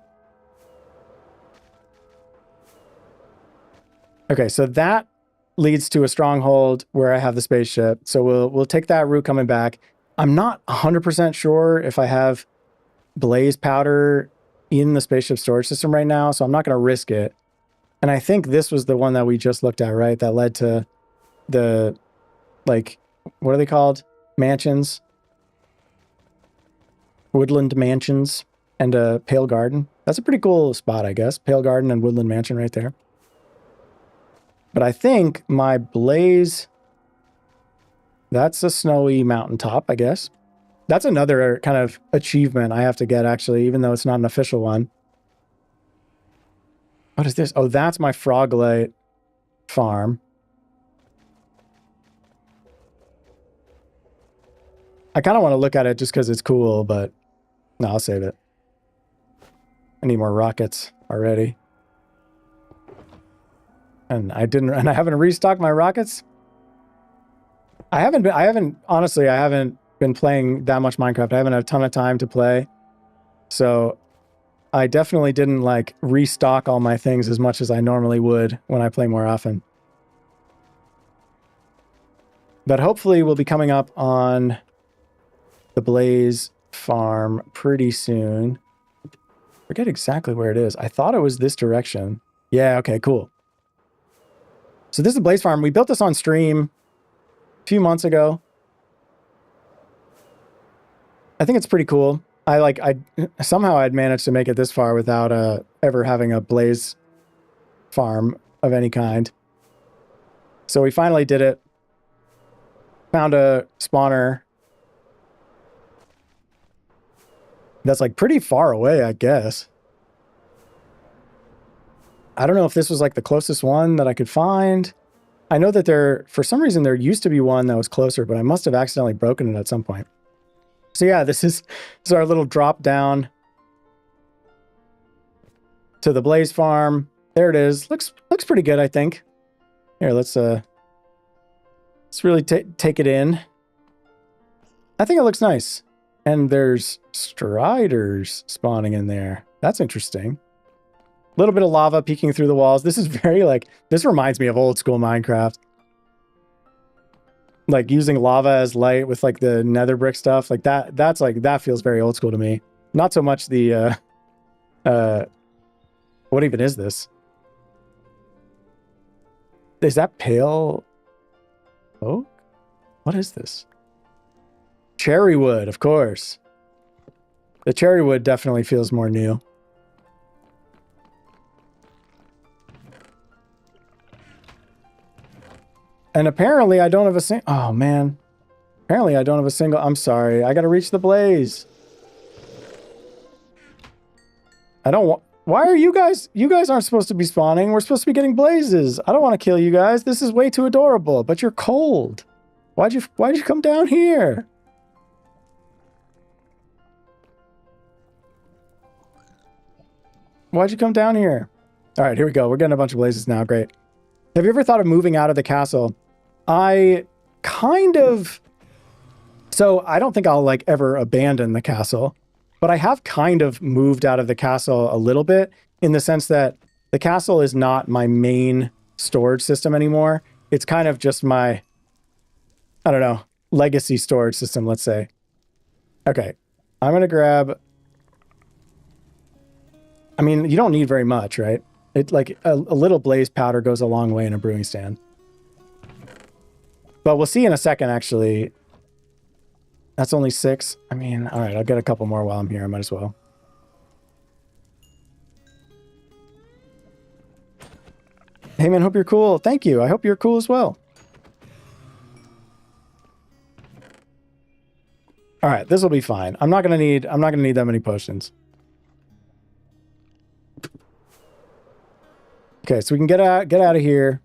Okay, so that leads to a stronghold where I have the spaceship. So we'll take that route coming back. I'm not 100% sure if I have blaze powder in the spaceship storage system right now, so I'm not going to risk it. And I think this was the one that we just looked at, right? That led to the, like, what are they called? Mansions? Woodland mansions and a Pale Garden. That's a pretty cool spot, I guess. Pale Garden and Woodland Mansion right there. But I think my blaze, that's a snowy mountaintop, I guess. That's another kind of achievement I have to get, actually, even though it's not an official one. What is this? Oh, that's my Froglite farm. I kind of want to look at it just because it's cool, but no, I'll save it. I need more rockets already. And I haven't restocked my rockets. Honestly, I haven't been playing that much Minecraft. I haven't had a ton of time to play. So I definitely didn't like restock all my things as much as I normally would when I play more often. But hopefully we'll be coming up on the Blaze farm pretty soon. Forget exactly where it is. I thought it was this direction. Yeah, okay, cool. So this is the Blaze farm. We built this on stream a few months ago. I think it's pretty cool. Somehow I'd managed to make it this far without ever having a Blaze farm of any kind. So we finally did it. Found a spawner that's like pretty far away, I guess. I don't know if this was like the closest one that I could find. I know that for some reason, there used to be one that was closer, but I must have accidentally broken it at some point. So yeah, this is our little drop down to the Blaze Farm. There it is. Looks pretty good, I think. Here, let's really take it in. I think it looks nice. And there's striders spawning in there. That's interesting. A little bit of lava peeking through the walls. This is very like, this reminds me of old school Minecraft. Like using lava as light with like the nether brick stuff. Like that feels very old school to me. Not so much the, what even is this? Is that pale oak? What is this? Cherry wood, of course. The cherry wood definitely feels more new. And apparently I don't have a single... Oh, man. Apparently I don't have a single... I'm sorry. I gotta reach the blaze. I don't want... Why are you guys... You guys aren't supposed to be spawning. We're supposed to be getting blazes. I don't want to kill you guys. This is way too adorable. But you're cold. Why'd you come down here? Why'd you come down here? All right, here we go. We're getting a bunch of blazes now. Great. Have you ever thought of moving out of the castle? I kind of... So I don't think I'll like ever abandon the castle, but I have kind of moved out of the castle a little bit in the sense that the castle is not my main storage system anymore. It's kind of just my, I don't know, legacy storage system, let's say. Okay, I'm going to grab... I mean, you don't need very much, right? It like a little blaze powder goes a long way in a brewing stand. But we'll see in a second, actually. That's only 6. I mean, all right, I'll get a couple more while I'm here. I might as well. Hey man, hope you're cool. Thank you. I hope you're cool as well. All right, this will be fine. I'm not gonna need that many potions. Okay, so we can get out of here,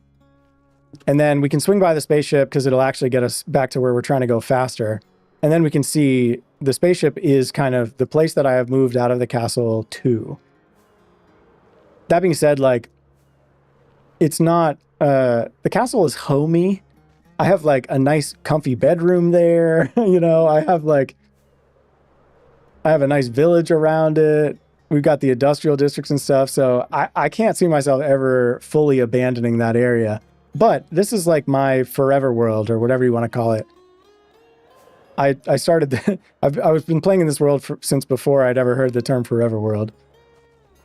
and then we can swing by the spaceship because it'll actually get us back to where we're trying to go faster. And then we can see the spaceship is kind of the place that I have moved out of the castle to. That being said, like, it's not, the castle is homey. I have like a nice comfy bedroom there. You know, I have a nice village around it. We've got the industrial districts and stuff, so I can't see myself ever fully abandoning that area. But this is like my forever world, or whatever you want to call it. I started... I've been playing in this world since before I'd ever heard the term forever world.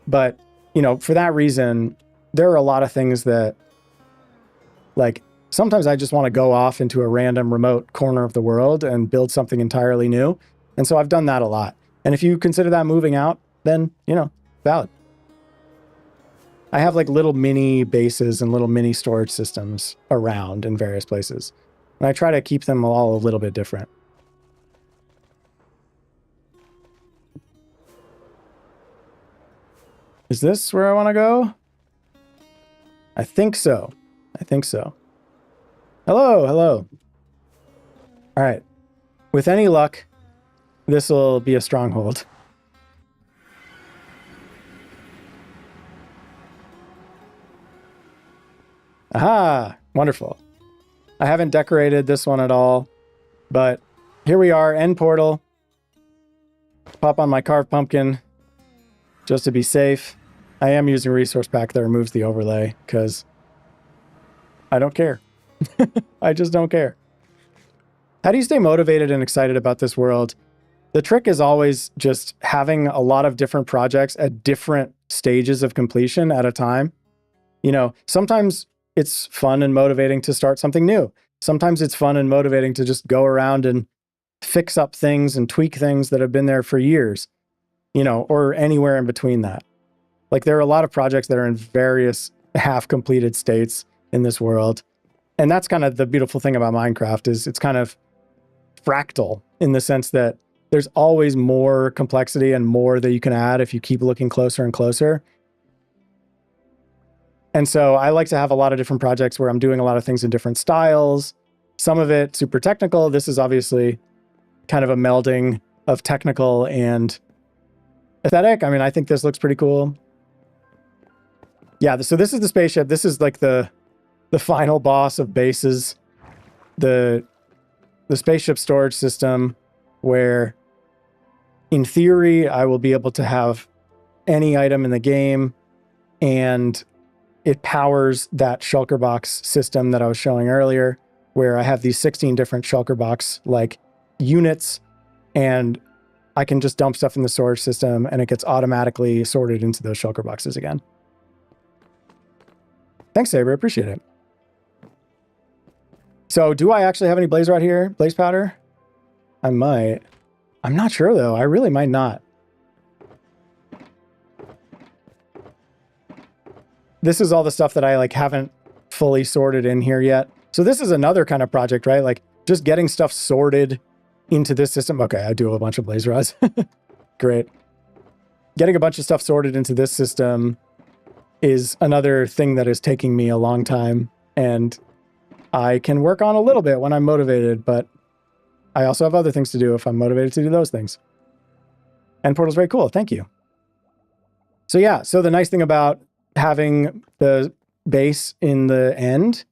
But, you know, for that reason, there are a lot of things that... Like, sometimes I just want to go off into a random remote corner of the world and build something entirely new. And so I've done that a lot. And if you consider that moving out, then, you know, valid. I have like little mini bases and little mini storage systems around in various places. And I try to keep them all a little bit different. Is this where I want to go? I think so. I think so. Hello, hello. All right. With any luck, this will be a stronghold. Aha! Wonderful. I haven't decorated this one at all, but here we are, end portal. Pop on my carved pumpkin just to be safe. I am using a resource pack that removes the overlay because I don't care. I just don't care. How do you stay motivated and excited about this world? The trick is always just having a lot of different projects at different stages of completion at a time. You know, sometimes it's fun and motivating to start something new. Sometimes it's fun and motivating to just go around and fix up things and tweak things that have been there for years, you know, or anywhere in between that. Like there are a lot of projects that are in various half-completed states in this world. And that's kind of the beautiful thing about Minecraft is it's kind of fractal in the sense that there's always more complexity and more that you can add if you keep looking closer and closer. And so I like to have a lot of different projects where I'm doing a lot of things in different styles. Some of it super technical. This is obviously kind of a melding of technical and aesthetic. I mean, I think this looks pretty cool. Yeah, so this is the spaceship. This is like the final boss of bases. The spaceship storage system where in theory I will be able to have any item in the game and it powers that shulker box system that I was showing earlier, where I have these 16 different shulker box like units, and I can just dump stuff in the storage system and it gets automatically sorted into those shulker boxes again. Thanks, Saber. Appreciate it. So do I actually have any blaze rod here? Blaze powder? I might. I'm not sure though. I really might not. This is all the stuff that I like haven't fully sorted in here yet. So this is another kind of project, right? Like just getting stuff sorted into this system. Okay, I do have a bunch of blaze rods. Great. Getting a bunch of stuff sorted into this system is another thing that is taking me a long time, and I can work on a little bit when I'm motivated, but I also have other things to do if I'm motivated to do those things. And Portal's very cool. Thank you. So yeah, so the nice thing about having the base in the end,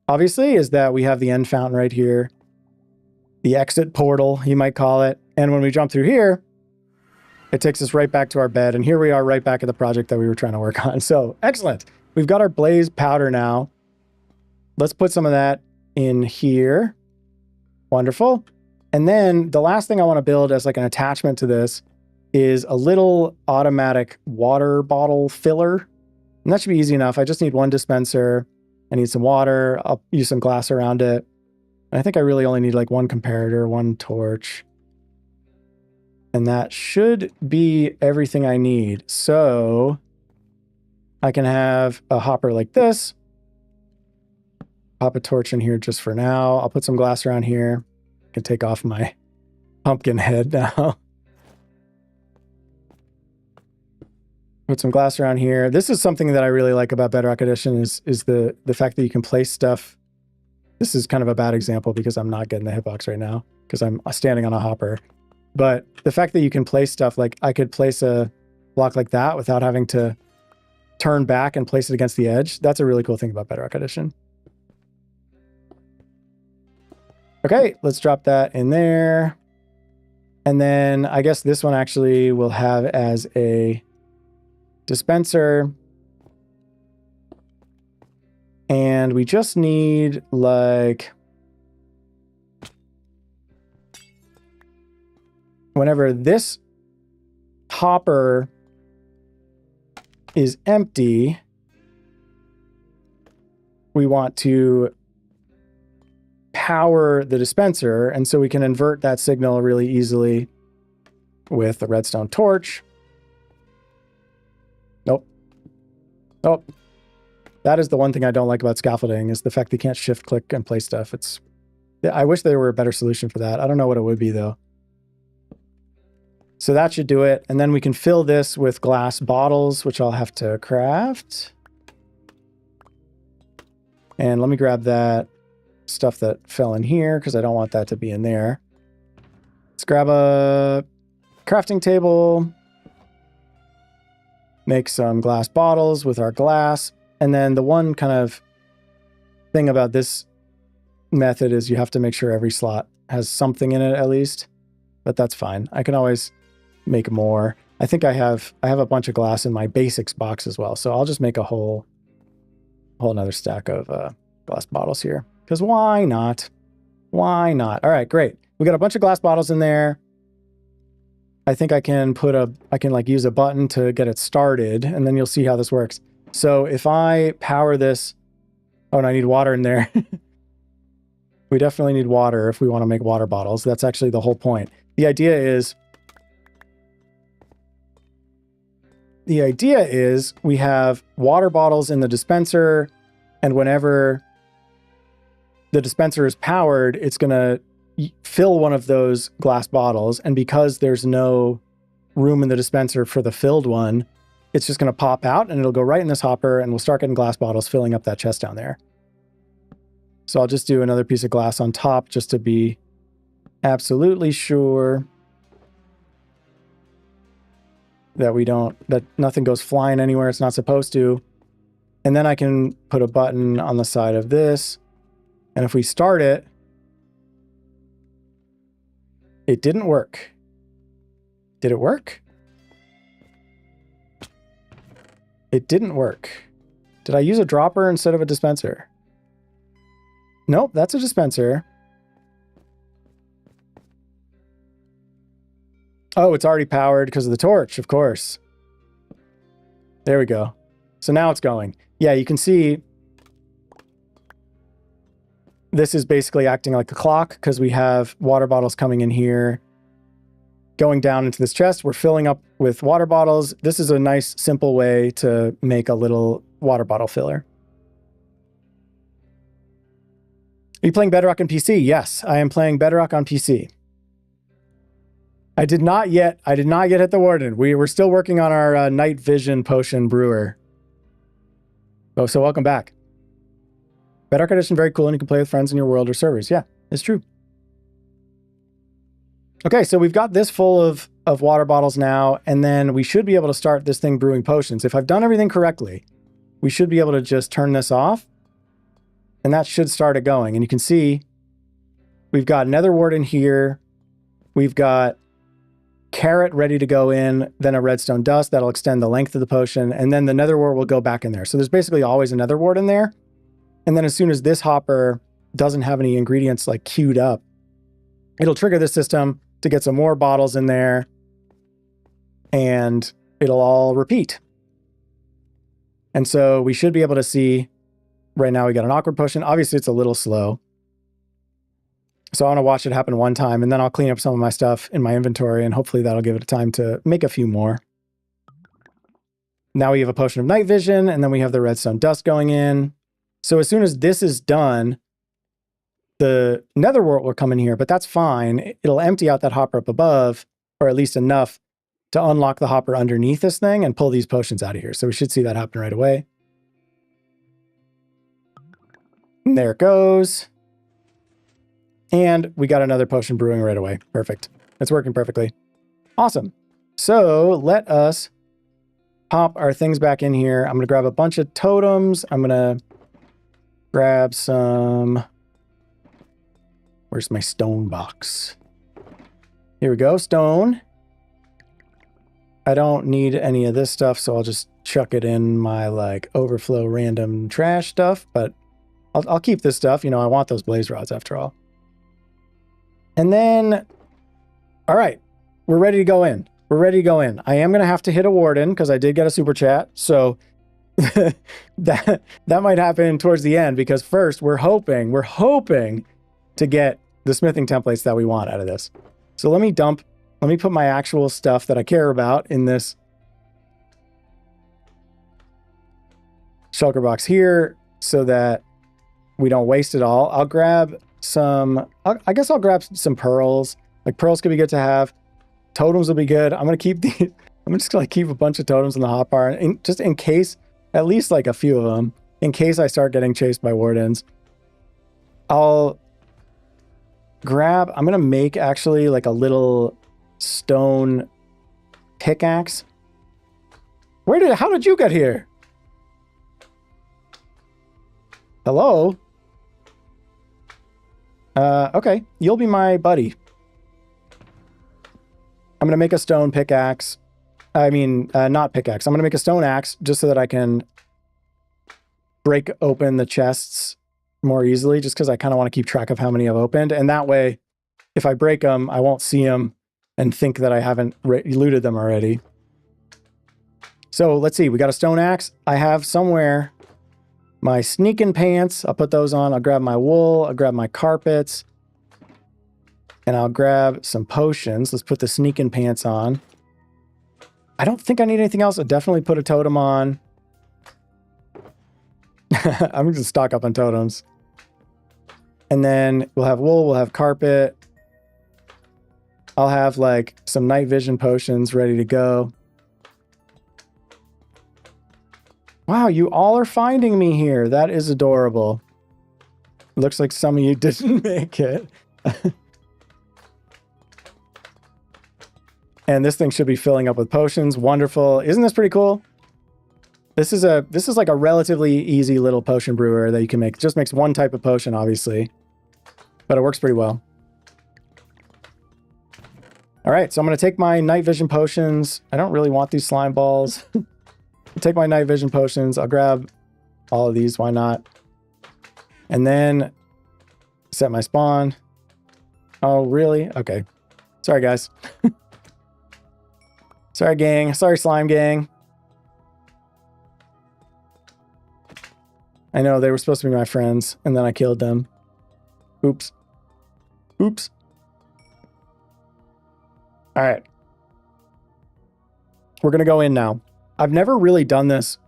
obviously, is that we have the end fountain right here. The exit portal, you might call it. And when we jump through here, it takes us right back to our bed. And here we are right back at the project that we were trying to work on. So excellent. We've got our blaze powder now. Let's put some of that in here. Wonderful. And then the last thing I want to build as like an attachment to this is a little automatic water bottle filler. And that should be easy enough. I just need one dispenser. I need some water. I'll use some glass around it. And I think I really only need like one comparator, one torch. And that should be everything I need. So I can have a hopper like this. Pop a torch in here just for now. I'll put some glass around here. I can take off my pumpkin head now. Put some glass around here. This is something that I really like about Bedrock Edition is the fact that you can place stuff. This is kind of a bad example because I'm not getting the hitbox right now because I'm standing on a hopper. But the fact that you can place stuff, like I could place a block like that without having to turn back and place it against the edge. That's a really cool thing about Bedrock Edition. Okay, let's drop that in there. And then I guess this one actually will have as a dispenser. And we just need like, whenever this hopper is empty, we want to power the dispenser. And so we can invert that signal really easily with the redstone torch. Nope. Nope. That is the one thing I don't like about scaffolding is the fact that you can't shift click and place stuff. I wish there were a better solution for that. I don't know what it would be though. So that should do it. And then we can fill this with glass bottles, which I'll have to craft. And let me grab that stuff that fell in here because I don't want that to be in there. Let's grab a crafting table. Make some glass bottles with our glass. And then the one kind of thing about this method is you have to make sure every slot has something in it at least. But that's fine. I can always make more. I think I have a bunch of glass in my basics box as well. So I'll just make a whole another stack of glass bottles here. Because why not? Why not? All right, great. We got a bunch of glass bottles in there. I think I can like use a button to get it started, and then you'll see how this works. So if I power this, oh, and I need water in there. We definitely need water if we want to make water bottles. That's actually the whole point. The idea is we have water bottles in the dispenser, and whenever the dispenser is powered, it's going to fill one of those glass bottles. And because there's no room in the dispenser for the filled one, it's just going to pop out and it'll go right in this hopper and we'll start getting glass bottles filling up that chest down there. So I'll just do another piece of glass on top just to be absolutely sure that that nothing goes flying anywhere it's not supposed to. And then I can put a button on the side of this. And if we start it, it didn't work. Did it work? It didn't work. Did I use a dropper instead of a dispenser? Nope, that's a dispenser. Oh, it's already powered because of the torch, of course. There we go. So now it's going. Yeah, you can see this is basically acting like a clock because we have water bottles coming in here, going down into this chest. We're filling up with water bottles. This is a nice, simple way to make a little water bottle filler. Are you playing Bedrock on PC? Yes, I am playing Bedrock on PC. I did not yet hit the warden. We were still working on our night vision potion brewer. Oh, so welcome back. Bedrock Edition, very cool, and you can play with friends in your world or servers. Yeah, it's true. Okay, so we've got this full of water bottles now, and then we should be able to start this thing brewing potions. If I've done everything correctly, we should be able to just turn this off, and that should start it going. And you can see we've got nether wart in here. We've got carrot ready to go in, then a redstone dust that'll extend the length of the potion, and then the nether wart will go back in there. So there's basically always a nether wart in there. And then as soon as this hopper doesn't have any ingredients like queued up, it'll trigger the system to get some more bottles in there, and it'll all repeat. And so we should be able to see right now we got an awkward potion. Obviously it's a little slow. So I want to watch it happen one time, and then I'll clean up some of my stuff in my inventory, and hopefully that'll give it time to make a few more. Now we have a potion of night vision, and then we have the redstone dust going in. So as soon as this is done, the nether wart will come in here, but that's fine. It'll empty out that hopper up above, or at least enough to unlock the hopper underneath this thing and pull these potions out of here. So we should see that happen right away. And there it goes. And we got another potion brewing right away. Perfect. It's working perfectly. Awesome. So let us pop our things back in here. I'm going to grab a bunch of totems. I'm going to grab some... Where's my stone box? Here we go. Stone. I don't need any of this stuff, so I'll just chuck it in my like overflow random trash stuff, but I'll keep this stuff. You know, I want those blaze rods after all. And then, all right, we're ready to go in. We're ready to go in. I am going to have to hit a warden because I did get a super chat. So that might happen towards the end, because first we're hoping to get the smithing templates that we want out of this. So let me put my actual stuff that I care about in this shulker box here so that we don't waste it all. I'll grab some, I guess I'll grab some pearls. Like pearls could be good to have. Totems will be good. I'm going to keep these. I'm just going to keep a bunch of totems in the hotbar, just in case, at least like a few of them, in case I start getting chased by wardens. I'm going to make actually like a little stone pickaxe. How did you get here? Hello? Okay, you'll be my buddy. I'm going to make a stone pickaxe. Not pickaxe. I'm going to make a stone axe just so that I can break open the chests more easily, just because I kind of want to keep track of how many I've opened. And that way, if I break them, I won't see them and think that I haven't looted them already. So let's see. We got a stone axe. I have somewhere my sneaking pants. I'll put those on. I'll grab my wool. I'll grab my carpets. And I'll grab some potions. Let's put the sneaking pants on. I don't think I need anything else. I'll definitely put a totem on. I'm going to stock up on totems. And then we'll have wool, we'll have carpet. I'll have like some night vision potions ready to go. Wow, you all are finding me here. That is adorable. Looks like some of you didn't make it. And this thing should be filling up with potions. Wonderful. Isn't this pretty cool? This is like a relatively easy little potion brewer that you can make. It just makes one type of potion, obviously. But it works pretty well. All right, so I'm going to take my night vision potions. I don't really want these slime balls. Take my night vision potions. I'll grab all of these. Why not? And then set my spawn. Oh, really? Okay. Sorry, guys. Sorry, gang. Sorry, slime gang. I know they were supposed to be my friends, and then I killed them. Oops. Oops. All right. We're going to go in now. I've never really done this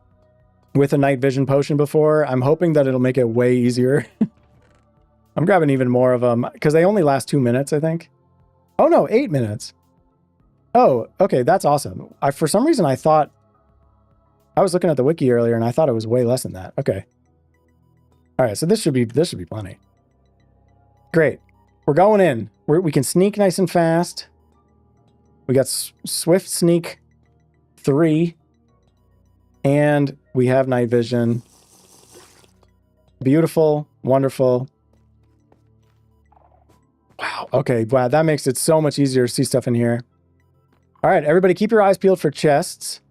with a night vision potion before. I'm hoping that it'll make it way easier. I'm grabbing even more of them because they only last 2 minutes, I think. Oh no, 8 minutes. Oh, okay, that's awesome. For some reason I thought, I was looking at the wiki earlier and I thought it was way less than that. Okay. All right, so this should be plenty. Great. We're going in. We can sneak nice and fast. We got Swift Sneak 3. And we have night vision. Beautiful. Wonderful. Wow. Okay. Wow. That makes it so much easier to see stuff in here. All right. Everybody keep your eyes peeled for chests.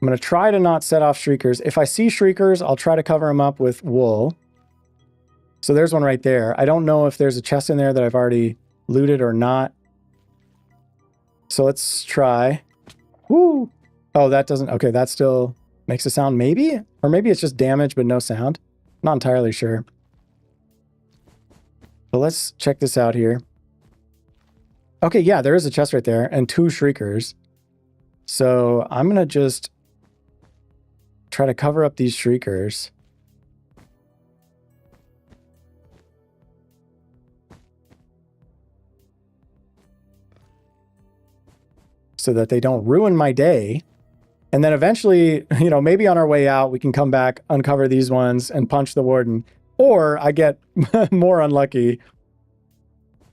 I'm going to try to not set off shriekers. If I see shriekers, I'll try to cover them up with wool. So there's one right there. I don't know if there's a chest in there that I've already looted or not. So let's try. Woo! Oh, that doesn't... Okay, that still makes a sound, maybe? Or maybe it's just damage, but no sound. Not entirely sure. But let's check this out here. Okay, yeah, there is a chest right there, and 2 shriekers. So I'm going to just try to cover up these shriekers. So that they don't ruin my day. And then eventually, you know, maybe on our way out, we can come back, uncover these ones, and punch the warden. Or I get more unlucky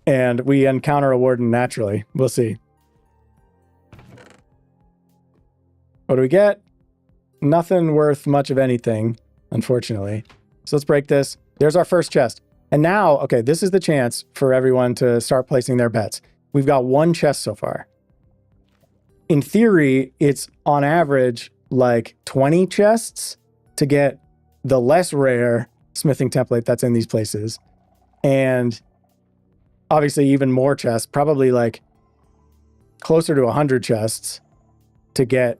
and we encounter a warden naturally. We'll see. What do we get? Nothing worth much of anything, unfortunately. So let's break this. There's our first chest. And now, okay, this is the chance for everyone to start placing their bets. We've got 1 chest so far. In theory, it's on average like 20 chests to get the less rare smithing template that's in these places. And obviously even more chests, probably like closer to 100 chests to get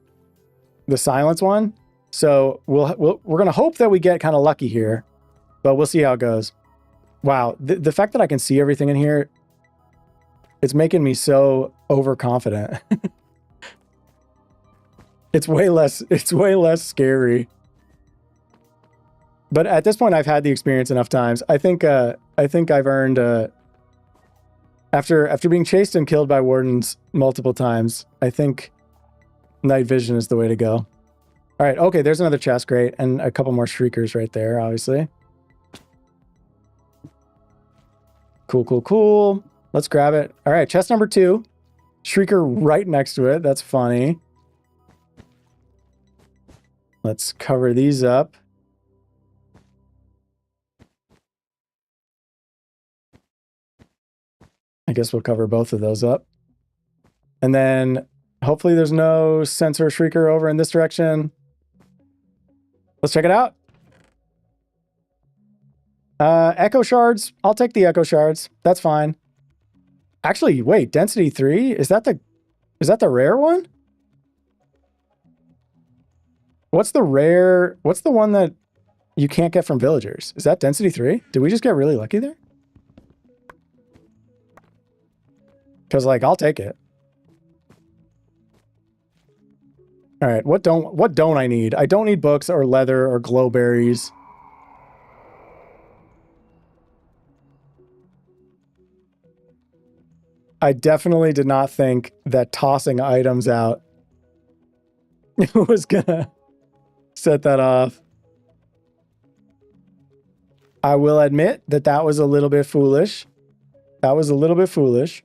the silence one. So we're going to hope that we get kind of lucky here, but we'll see how it goes. Wow. The fact that I can see everything in here, it's making me so overconfident. It's way less scary. But at this point, I've had the experience enough times. I think I've earned, after being chased and killed by wardens multiple times, I think night vision is the way to go. All right, okay, there's another chest, great. And a couple more shriekers right there, obviously. Cool, cool, cool. Let's grab it. All right, chest number 2. Shrieker right next to it. That's funny. Let's cover these up. I guess we'll cover both of those up. And then hopefully there's no sensor shrieker over in this direction. Let's check it out. Echo shards. I'll take the echo shards. That's fine. Actually, wait, density 3? Is that the rare one? What's the one that you can't get from villagers? Is that density 3? Did we just get really lucky there? Because, like, I'll take it. All right, what don't I need? I don't need books or leather or glowberries. I definitely did not think that tossing items out was gonna set that off. I will admit that that was a little bit foolish. That was a little bit foolish.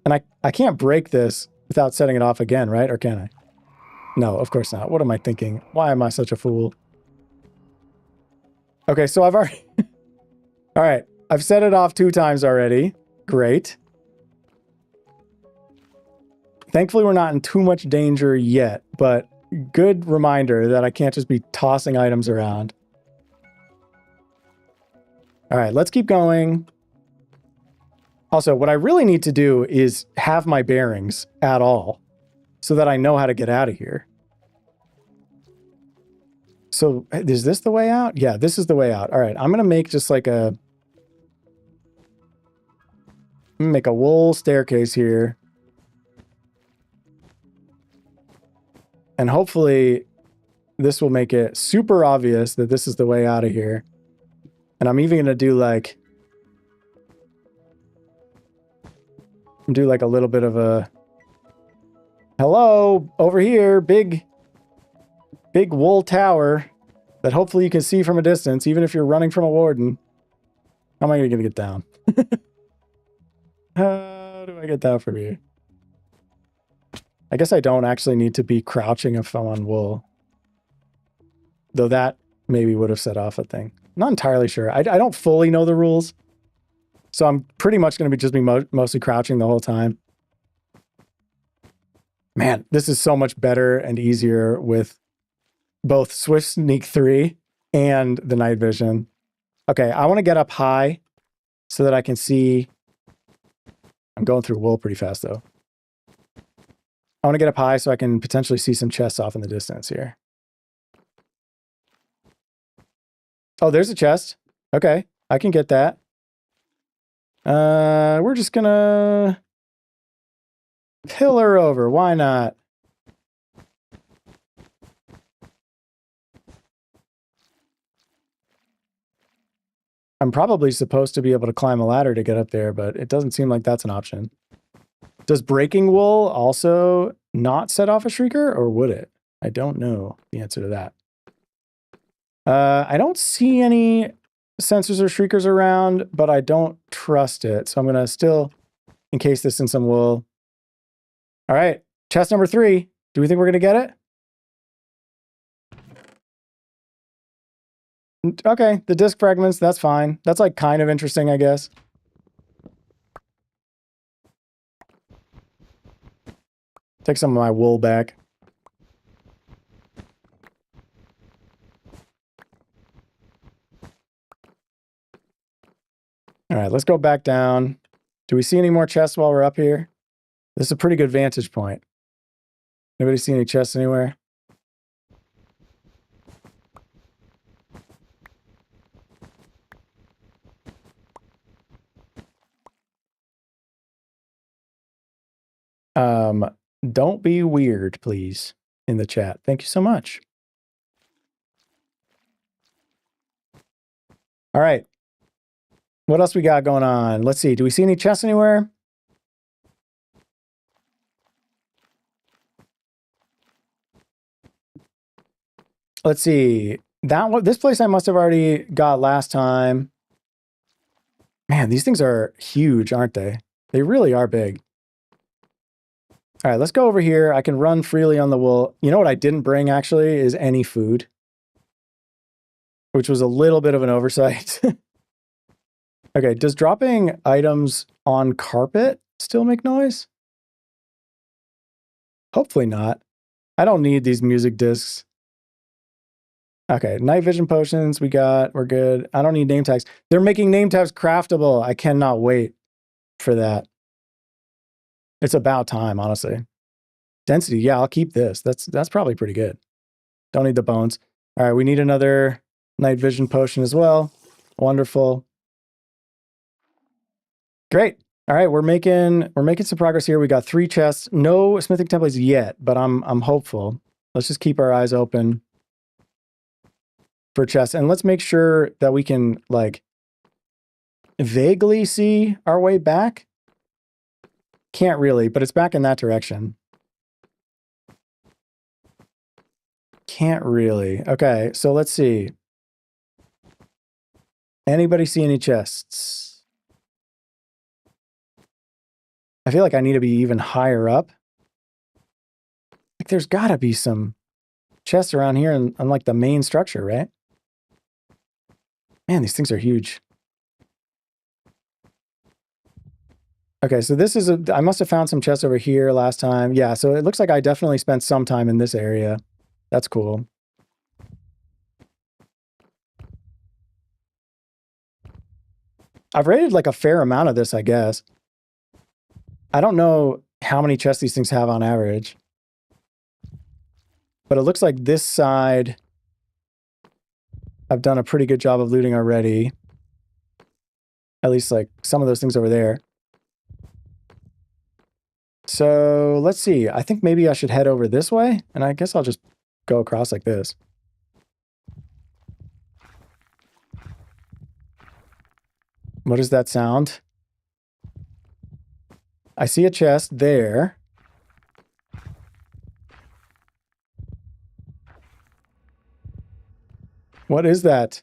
And I can't break this without setting it off again, right? Or can I? No, of course not. What am I thinking? Why am I such a fool? Okay, so I've already... All right, I've set it off 2 times already. Great. Thankfully, we're not in too much danger yet, but good reminder that I can't just be tossing items around. All right, let's keep going. Also, what I really need to do is have my bearings at all so that I know how to get out of here. So is this the way out? Yeah, this is the way out. All right, I'm going to make just like a... I'm going to make a wool staircase here. And hopefully this will make it super obvious that this is the way out of here. And I'm even going to do like a little bit of a... Hello, over here, big wool tower that hopefully you can see from a distance, even if you're running from a warden. How am I going to get down? How do I get down from here? I guess I don't actually need to be crouching if I'm on wool. Though that maybe would have set off a thing. Not entirely sure. I don't fully know the rules. So I'm pretty much going to just be mostly crouching the whole time. Man, this is so much better and easier with both Swift Sneak 3 and the night vision. Okay, I want to get up high so that I can see... I'm going through wool pretty fast, though. I want to get up high so I can potentially see some chests off in the distance here. Oh, there's a chest. Okay, I can get that. We're just gonna pillar over. Why not? I'm probably supposed to be able to climb a ladder to get up there, but it doesn't seem like that's an option. Does breaking wool also not set off a shrieker, or would it? I don't know the answer to that. I don't see any sensors or shriekers around, but I don't trust it. So I'm going to still encase this in some wool. All right, chest number 3. Do we think we're going to get it? Okay, the disc fragments, that's fine. That's like kind of interesting, I guess. Take some of my wool back. All right, let's go back down. Do we see any more chests while we're up here? This is a pretty good vantage point. Anybody see any chests anywhere? Don't be weird, please, in the chat. Thank you so much. All right. What else we got going on? Let's see. Do we see any chests anywhere? Let's see. That one, this place I must have already got last time. Man, these things are huge, aren't they? They really are big. All right, let's go over here. I can run freely on the wool. You know what I didn't bring, actually, is any food. Which was a little bit of an oversight. Okay, does dropping items on carpet still make noise? Hopefully not. I don't need these music discs. Okay, night vision potions we got. We're good. I don't need name tags. They're making name tags craftable. I cannot wait for that. It's about time, honestly. Density, yeah, I'll keep this. That's probably pretty good. Don't need the bones. All right, we need another night vision potion as well. Wonderful. Great. All right, we're making some progress here. We got 3 chests. No smithing templates yet, but I'm hopeful. Let's just keep our eyes open for chests, and let's make sure that we can like vaguely see our way back. Can't really, but it's back in that direction. Can't really. Okay, so let's see. Anybody see any chests? I feel like I need to be even higher up. Like there's gotta be some chests around here on like the main structure, right? Man, these things are huge. Okay, so this is I must have found some chests over here last time. Yeah, so it looks like I definitely spent some time in this area. That's cool. I've raided like a fair amount of this, I guess. I don't know how many chests these things have on average. But it looks like this side, I've done a pretty good job of looting already. At least like some of those things over there. So let's see. I think maybe I should head over this way. And I guess I'll just go across like this. What does that sound? I see a chest there. What is that?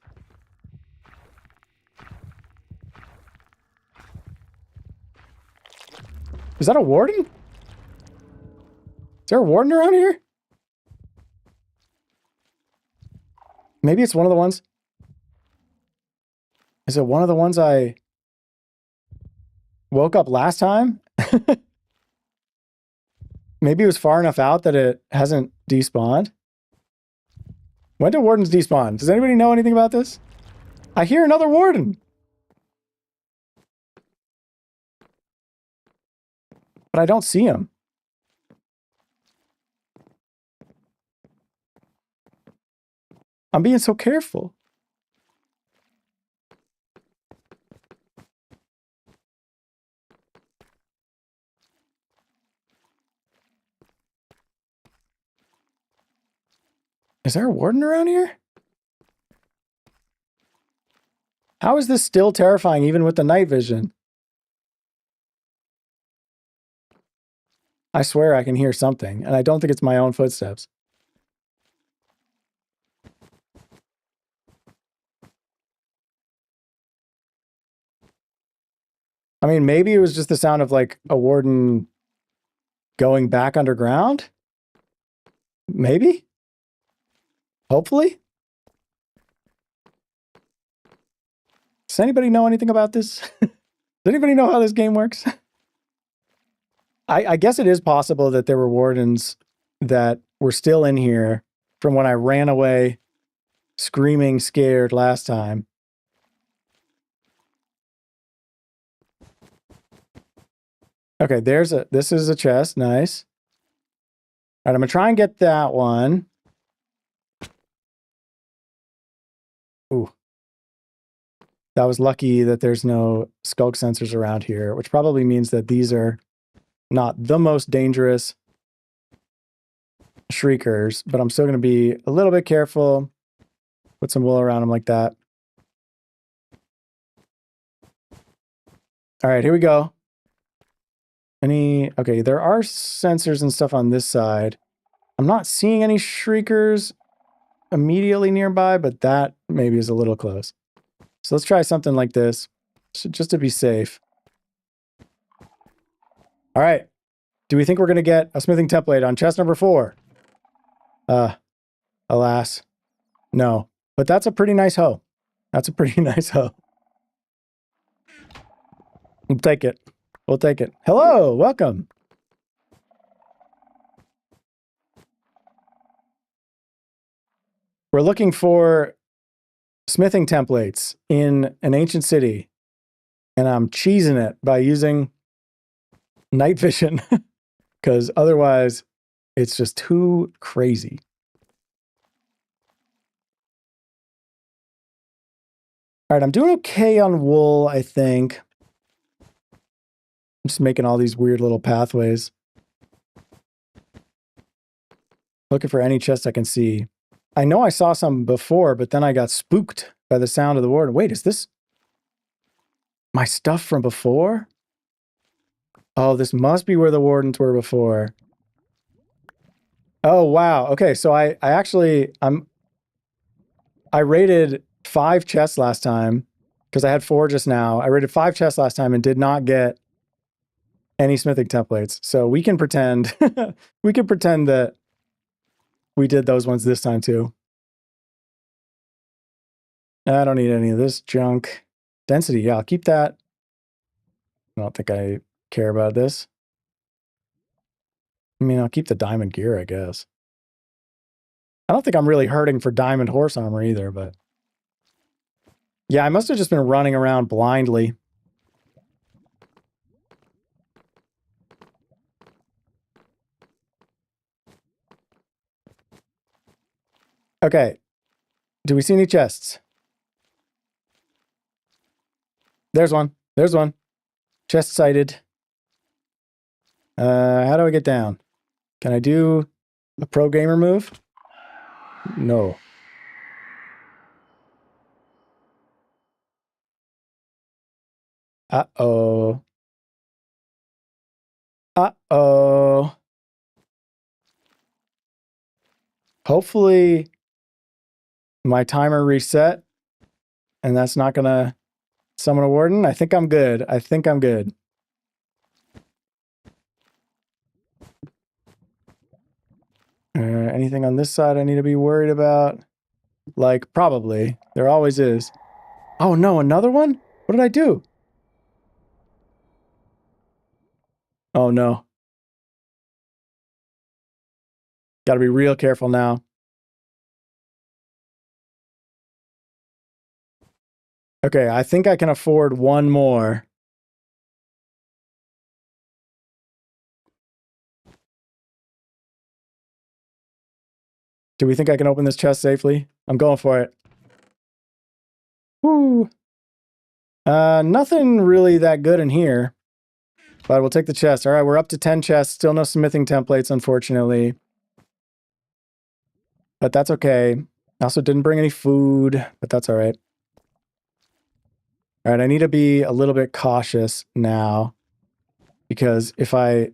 Is that a warden? Is there a warden around here? Maybe it's one of the ones. Is it one of the ones I woke up last time? Maybe it was far enough out that it hasn't despawned. When do wardens despawn? Does anybody know anything about this? I hear another warden. But I don't see him. I'm being so careful. Is there a warden around here? How is this still terrifying even with the night vision? I swear I can hear something, and I don't think it's my own footsteps. I mean, maybe it was just the sound of like a warden going back underground? Maybe? Hopefully? Does anybody know anything about this? Does anybody know how this game works? I guess it is possible that there were wardens that were still in here from when I ran away screaming scared last time. Okay, this is a chest. Nice. All right, I'm gonna try and get that one. Ooh. That was lucky that there's no skulk sensors around here, which probably means that these are not the most dangerous shriekers, but I'm still going to be a little bit careful. Put some wool around them like that. All right, here we go. Okay, there are sensors and stuff on this side. I'm not seeing any shriekers immediately nearby, but that maybe is a little close. So let's try something like this, just to be safe. All right. Do we think we're going to get a smithing template on chest number 4? Alas. No. But that's a pretty nice hoe. That's a pretty nice hoe. We'll take it. We'll take it. Hello, welcome. We're looking for smithing templates in an ancient city, and I'm cheesing it by using night vision because otherwise it's just too crazy. All right, I'm doing okay on wool, I think. I'm just making all these weird little pathways. Looking for any chest I can see. I know I saw some before, but then I got spooked by the sound of the warden. Wait, is this? My stuff from before? Oh, this must be where the wardens were before. Oh, wow. Okay, so I raided 5 chests last time because I had 4 just now. I raided 5 chests last time and did not get any smithing templates. So we can pretend we can pretend that we did those ones this time too. I don't need any of this junk. Density, yeah, I'll keep that. I don't think I care about this. I mean, I'll keep the diamond gear, I guess. I don't think I'm really hurting for diamond horse armor either, but... Yeah, I must have just been running around blindly. Okay. Do we see any chests? There's one. There's one. Chest sighted. How do I get down? Can I do a pro gamer move? No. Uh-oh. Uh-oh. Hopefully my timer reset and that's not gonna summon a warden. I think I'm good. I think I'm good. Anything on this side I need to be worried about? Like, probably. There always is. Oh no, another one? What did I do? Oh no. Gotta be real careful now. Okay, I think I can afford one more. Do we think I can open this chest safely? I'm going for it. Woo. Nothing really that good in here. But we'll take the chest. All right, we're up to 10 chests. Still no smithing templates, unfortunately. But that's okay. I also didn't bring any food, but that's all right. All right, I need to be a little bit cautious now. Because if I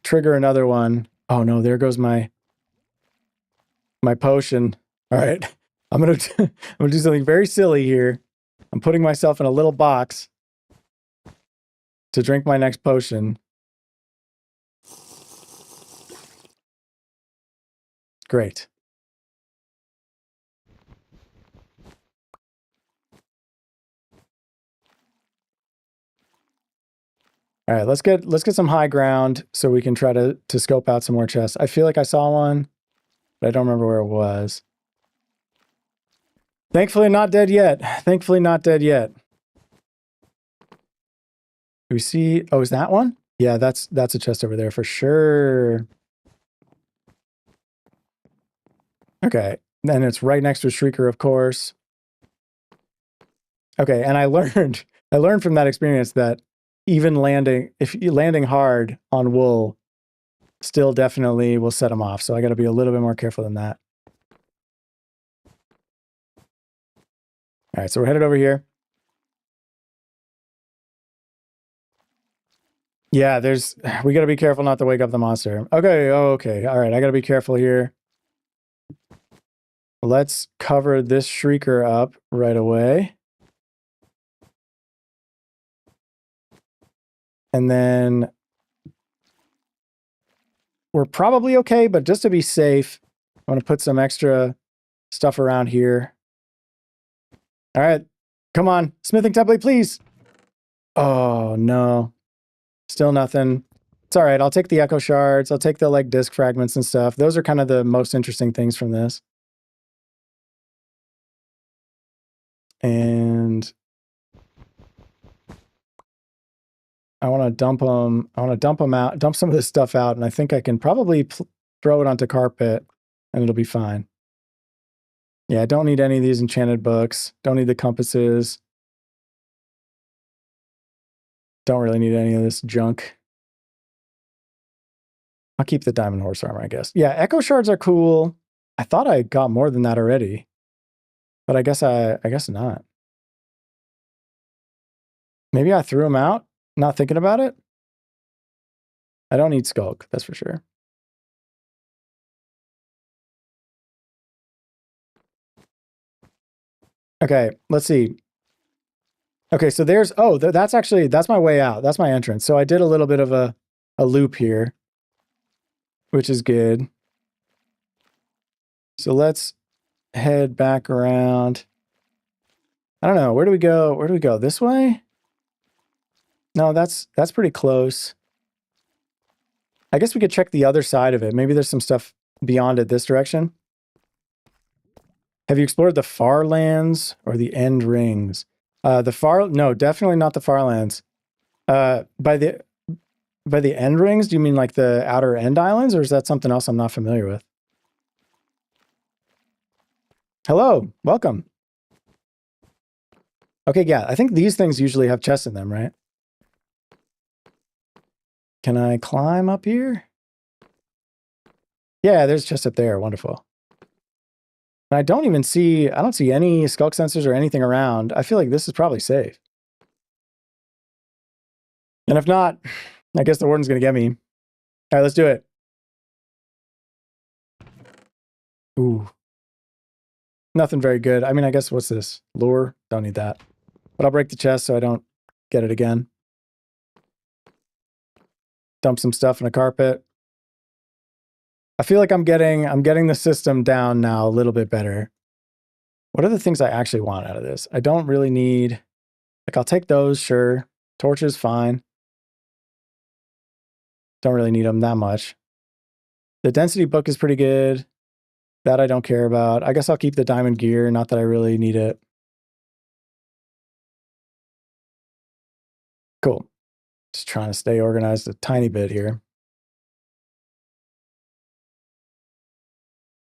trigger another one... Oh no, there goes my potion. All right, I'm gonna do something very silly here. I'm putting myself in a little box to drink my next potion. Great. All right, let's get some high ground so we can try to scope out some more chests. I feel like I saw one, but I don't remember where it was. Thankfully not dead yet. Thankfully not dead yet. Do we see... Oh, is that one? Yeah, that's a chest over there for sure. Okay, then it's right next to a Shrieker, of course. Okay, and I learned from that experience that even if you're landing hard on wool, still definitely will set them off. So I got to be a little bit more careful than that. All right, so we're headed over here. Yeah, we got to be careful not to wake up the monster. Okay, okay. All right, I got to be careful here. Let's cover this Shrieker up right away. And then we're probably okay, but just to be safe, I'm going to put some extra stuff around here. All right, come on. Smithing template, please. Oh, no. Still nothing. It's all right. I'll take the echo shards. I'll take the like disc fragments and stuff. Those are kind of the most interesting things from this. And I want to dump them. I want to dump them out, dump some of this stuff out. And I think I can probably throw it onto carpet and it'll be fine. Yeah, I don't need any of these enchanted books. Don't need the compasses. Don't really need any of this junk. I'll keep the diamond horse armor, I guess. Yeah, echo shards are cool. I thought I got more than that already, but I guess not. Maybe I threw him out, not thinking about it. I don't need Skulk, that's for sure. Okay, let's see. Okay, so there's, oh, that's actually, that's my way out. That's my entrance. So I did a little bit of a loop here, which is good. So let's head back around. I don't know, where do we go? Where do we go? This way? No, that's pretty close. I guess we could check the other side of it. Maybe there's some stuff beyond it this direction. Have you explored the far lands or the end rings? No, definitely not the far lands. By the end rings, do you mean like the outer end islands, or is that something else I'm not familiar with? Hello, welcome. Okay, yeah, I think these things usually have chests in them, right? Can I climb up here? Yeah, there's chests up there, wonderful. And I don't see any skulk sensors or anything around. I feel like this is probably safe. And if not, I guess the warden's gonna get me. All right, let's do it. Ooh. Nothing very good. I mean, I guess, what's this? Lure? Don't need that. But I'll break the chest so I don't get it again. Dump some stuff in a carpet. I feel like I'm getting the system down now a little bit better. What are the things I actually want out of this? I don't really need, like, I'll take those, sure. Torches, fine. Don't really need them that much. The density book is pretty good. That I don't care about. I guess I'll keep the diamond gear, not that I really need it. Cool. Just trying to stay organized a tiny bit here.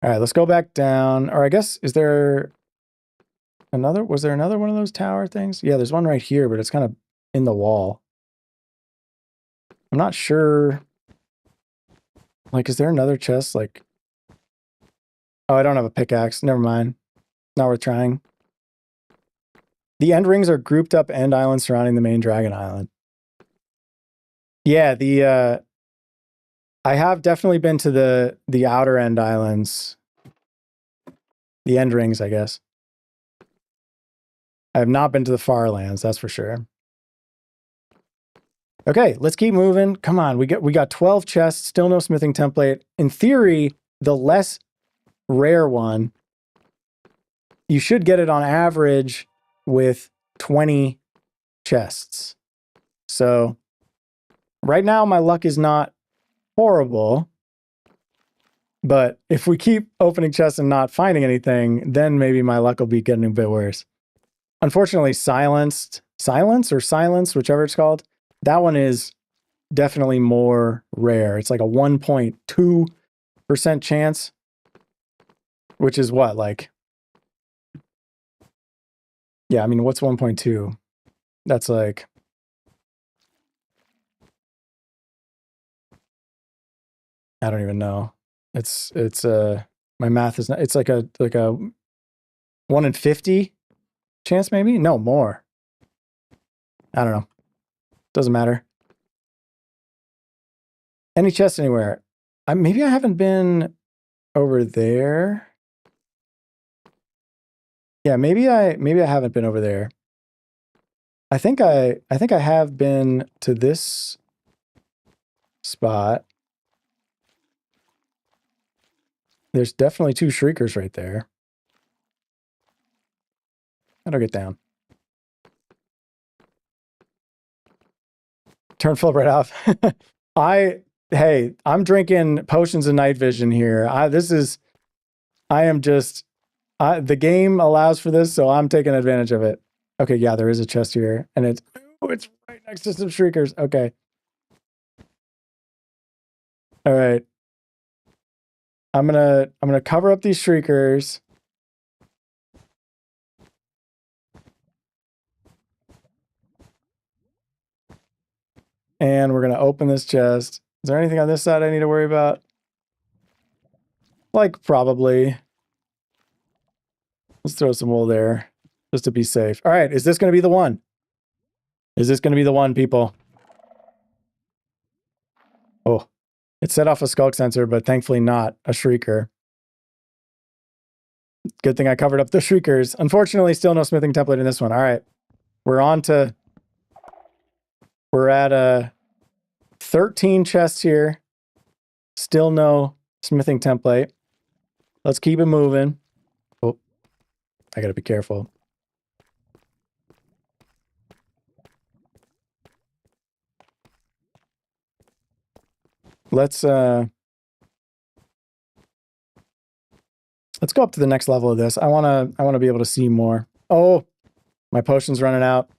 All right, let's go back down. Or I guess, was there another one of those tower things? Yeah, there's one right here, but it's kind of in the wall. I'm not sure. Like, is there another chest? Like, oh, I don't have a pickaxe. Never mind. Not worth trying. The end rings are grouped up end islands surrounding the main dragon island. Yeah, I have definitely been to the outer end islands. The end rings, I guess. I have not been to the far lands, that's for sure. Okay, let's keep moving. Come on, we got 12 chests, still no smithing template. In theory, the less rare one, you should get it on average with 20 chests. So right now my luck is not horrible, but if we keep opening chests and not finding anything, then maybe my luck will be getting a bit worse. Unfortunately, silence, whichever it's called, that one is definitely more rare. It's like a 1.2% chance, which is what, like, yeah, I mean, what's 1.2? That's like, I don't even know. It's my math is not, it's like a 1 in 50 chance, maybe? No, more. I don't know. Doesn't matter. Any chest anywhere? Maybe I haven't been over there. Yeah, maybe I haven't been over there. I think I have been to this spot. There's definitely 2 shriekers right there. How do I get down? Turn flip right off. Hey, I'm drinking potions of night vision here. The game allows for this, so I'm taking advantage of it. Okay, yeah, there is a chest here, and it's right next to some shriekers. Okay. All right. I'm gonna cover up these shriekers. And we're gonna open this chest. Is there anything on this side I need to worry about? Like, probably. Let's throw some wool there, just to be safe. All right, is this gonna be the one? Is this going to be the one, people? Oh, it set off a skulk sensor, but thankfully not a shrieker. Good thing I covered up the shriekers. Unfortunately, still no smithing template in this one. All right. We're at 13 chests here. Still no smithing template. Let's keep it moving. Oh, I gotta be careful. Let's go up to the next level of this. I wanna be able to see more. Oh, my potion's running out.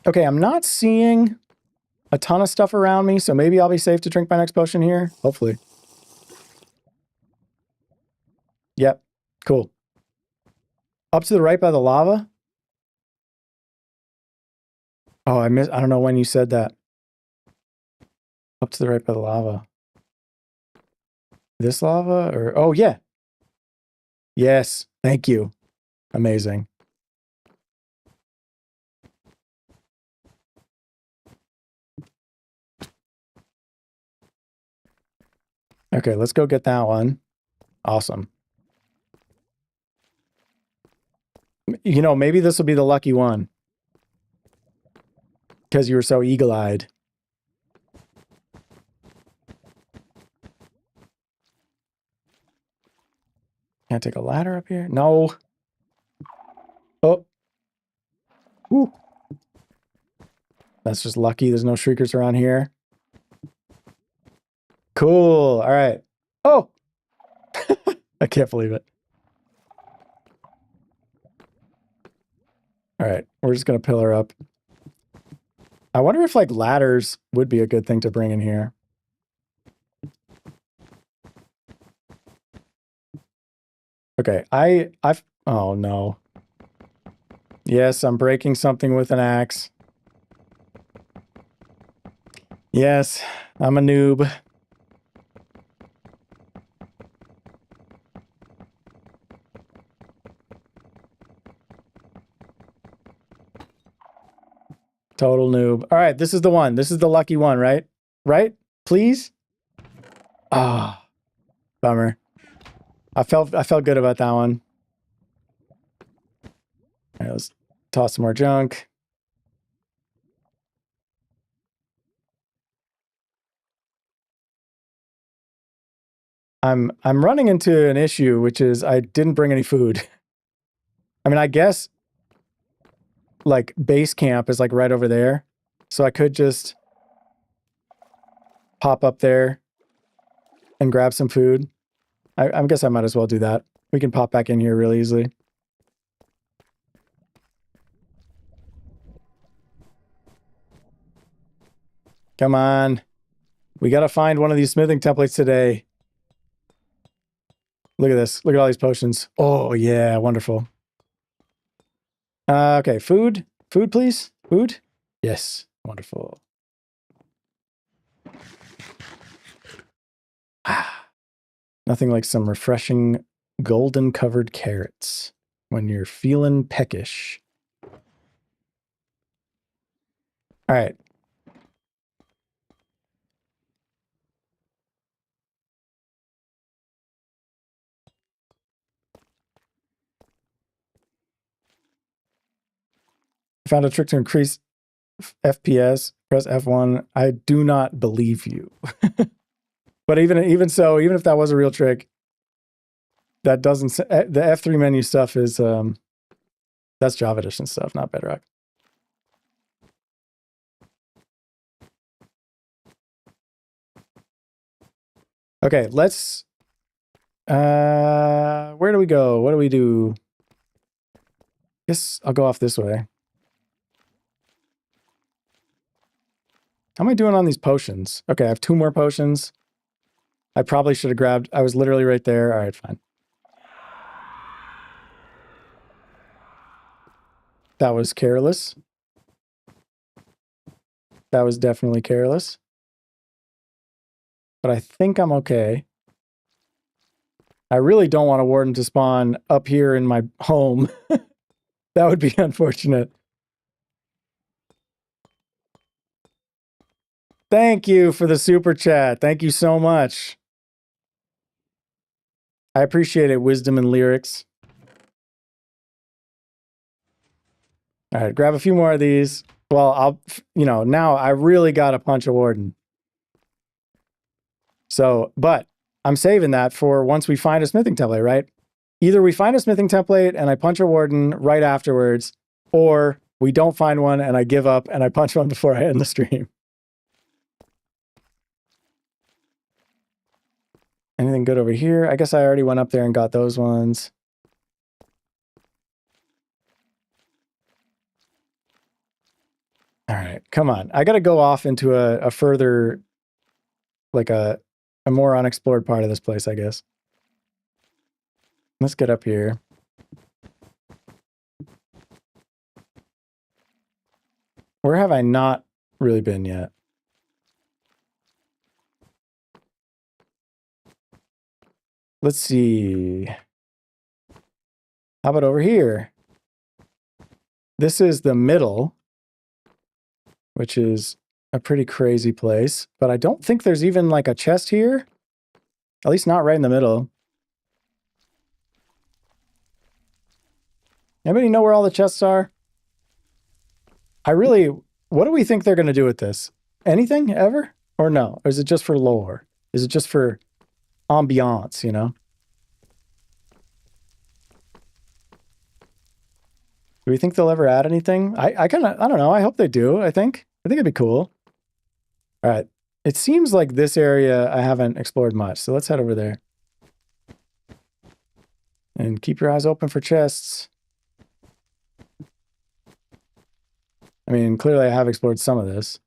Okay, I'm not seeing a ton of stuff around me, so maybe I'll be safe to drink my next potion here. Hopefully. Yep, cool. Up to the right by the lava? Oh, I don't know when you said that. Up to the right by the lava. This lava or oh yeah. Yes, thank you. Amazing. Okay, let's go get that one. Awesome. You know, maybe this will be the lucky one. Because you were so eagle-eyed. Can't take a ladder up here? No. Oh. Woo. That's just lucky. There's no shriekers around here. Cool. All right. Oh. I can't believe it. All right. We're just going to pillar up. I wonder if like ladders would be a good thing to bring in here. Okay. Oh no. Yes, I'm breaking something with an axe. Yes, I'm a noob. Total noob. All right, this is the one. This is the lucky one, right? Right? Please? Ah, bummer. I felt good about that one. All right, let's toss some more junk. I'm running into an issue, which is I didn't bring any food. I mean, I guess like base camp is like right over there. So I could just pop up there and grab some food. I guess I might as well do that. We can pop back in here really easily. Come on. We got to find one of these smithing templates today. Look at this. Look at all these potions. Oh, yeah. Wonderful. Okay. Food. Food, please. Food. Yes. Wonderful. Ah. Nothing like some refreshing golden covered carrots when you're feeling peckish. All right. I found a trick to increase FPS. Press F1. I do not believe you. But even so, even if that was a real trick, that doesn't... The F3 menu stuff is... that's Java Edition stuff, not Bedrock. Okay, let's... where do we go? What do we do? Guess I'll go off this way. How am I doing on these potions? Okay, I have 2 more potions. I probably should have grabbed... I was literally right there. All right, fine. That was careless. That was definitely careless. But I think I'm okay. I really don't want a warden to spawn up here in my home. That would be unfortunate. Thank you for the super chat. Thank you so much. I appreciate it, Wisdom and Lyrics. All right, grab a few more of these. Well, I'll, now I really got to punch a warden. So, but I'm saving that for once we find a smithing template, right? Either we find a smithing template and I punch a warden right afterwards, or we don't find one and I give up and I punch one before I end the stream. Anything good over here? I guess I already went up there and got those ones. All right, come on. I got to go off into a further, like a more unexplored part of this place, I guess. Let's get up here. Where have I not really been yet? Let's see. How about over here? This is the middle, which is a pretty crazy place, but I don't think there's even like a chest here. At least not right in the middle. Anybody know where all the chests are? What do we think they're going to do with this? Anything ever? Or no? Or is it just for lore? Is it just for ambiance, you know? Do we think they'll ever add anything? I don't know. I hope they do. I think it'd be cool. All right. It seems like this area I haven't explored much, so let's head over there. And keep your eyes open for chests. I mean, clearly I have explored some of this.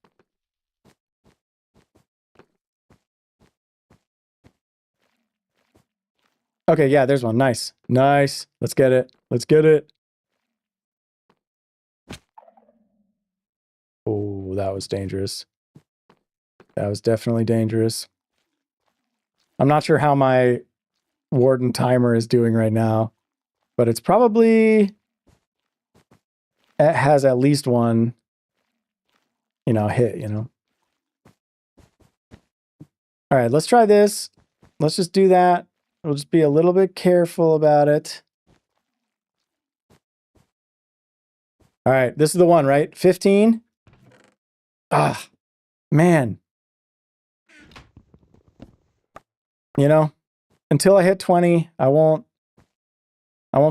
Okay, yeah, there's one. Nice. Nice. Let's get it. Let's get it. Oh, that was dangerous. That was definitely dangerous. I'm not sure how my warden timer is doing right now, but it's probably... It has at least one, hit, All right, let's try this. Let's just do that. We'll just be a little bit careful about it. All right, this is the one, right? 15. Ah, man. Until I hit 20, I won't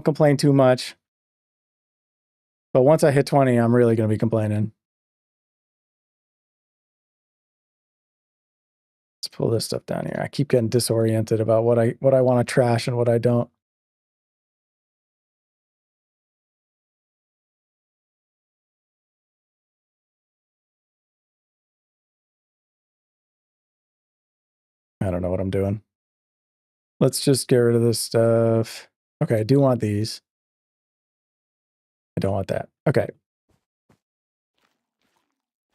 complain too much. But once I hit 20, I'm really going to be complaining. Let's pull this stuff down here. I keep getting disoriented about what I want to trash and what I don't. I don't know what I'm doing. Let's just get rid of this stuff. Okay, I do want these. I don't want that. Okay.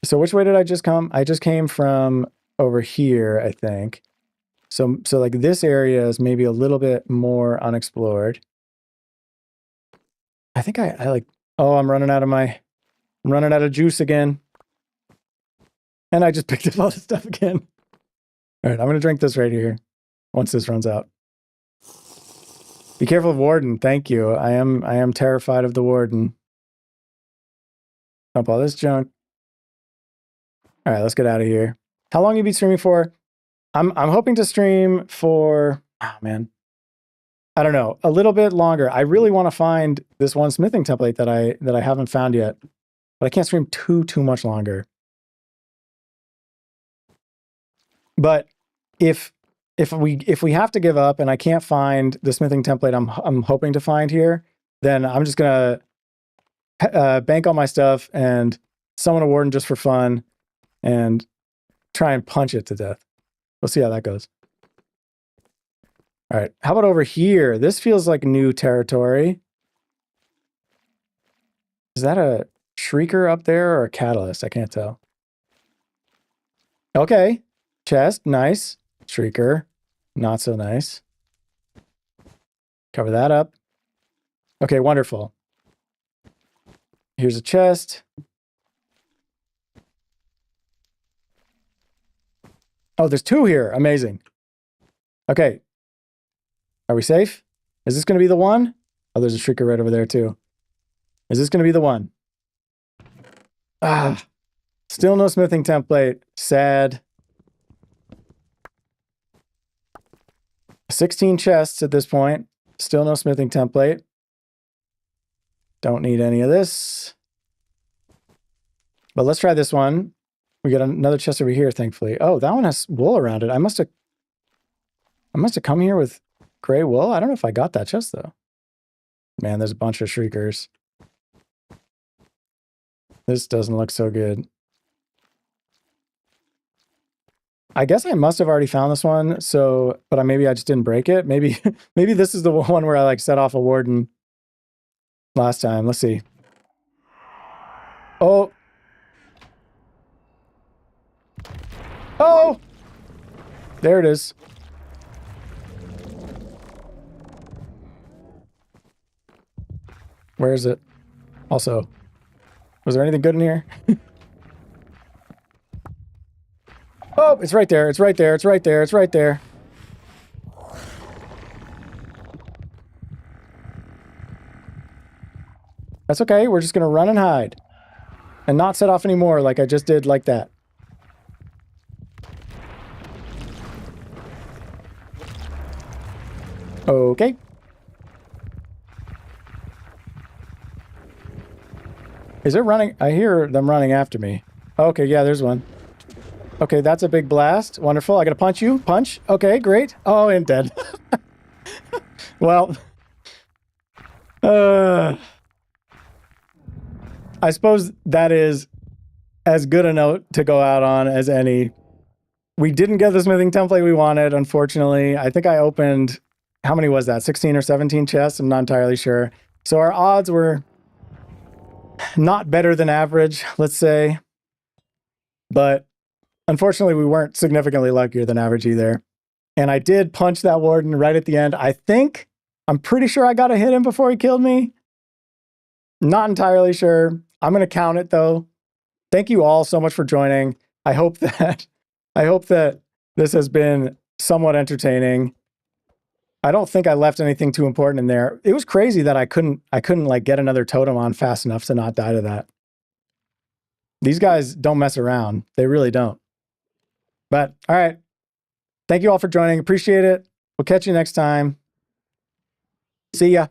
So which way did I just come? I just came from over here, I think. So like this area is maybe a little bit more unexplored. I think I like, oh, I'm running out of juice again. And I just picked up all the stuff again. All right, I'm going to drink this right here once this runs out. Be careful of warden. Thank you. I am terrified of the warden. Dump all this junk. All right, let's get out of here. How long you be streaming for? I'm hoping to stream for, oh man, I don't know, a little bit longer. I really want to find this one smithing template that I haven't found yet, but I can't stream too much longer. But if we have to give up and I can't find the smithing template I'm hoping to find here, then I'm just gonna bank all my stuff and summon a warden just for fun and try and punch it to death. We'll see how that goes. All right, how about over here? This feels like new territory. Is that a shrieker up there or a catalyst? I can't tell. Okay, chest, nice. Shrieker, not so nice. Cover that up. Okay, wonderful. Here's a chest. Oh, there's 2 here. Amazing. Okay. Are we safe? Is this going to be the one? Oh, there's a shrieker right over there too. Is this going to be the one? Ah, still no smithing template. Sad. 16 chests at this point. Still no smithing template. Don't need any of this. But let's try this one. We got another chest over here, thankfully. Oh, that one has wool around it. I must have come here with gray wool. I don't know if I got that chest, though. Man, there's a bunch of shriekers. This doesn't look so good. I guess I must have already found this one, so, but maybe I just didn't break it. Maybe, maybe this is the one where I like set off a warden last time. Let's see. Oh. Oh! There it is. Where is it? Also, was there anything good in here? Oh, it's right there. It's right there. It's right there. It's right there. That's okay. We're just going to run and hide. And not set off anymore like I just did like that. Okay. Is it running? I hear them running after me. Okay, yeah, there's one. Okay, that's a big blast. Wonderful. I gotta punch you. Punch. Okay, great. Oh, and dead. Well, I suppose that is as good a note to go out on as any. We didn't get the smithing template we wanted, unfortunately. I think I opened, how many was that? 16 or 17 chests? I'm not entirely sure. So our odds were not better than average, let's say. But unfortunately, we weren't significantly luckier than average either. And I did punch that warden right at the end. I'm pretty sure I got to hit him before he killed me. Not entirely sure. I'm going to count it though. Thank you all so much for joining. I hope that this has been somewhat entertaining. I don't think I left anything too important in there. It was crazy that I couldn't like get another totem on fast enough to not die to that. These guys don't mess around. They really don't. But all right. Thank you all for joining. Appreciate it. We'll catch you next time. See ya.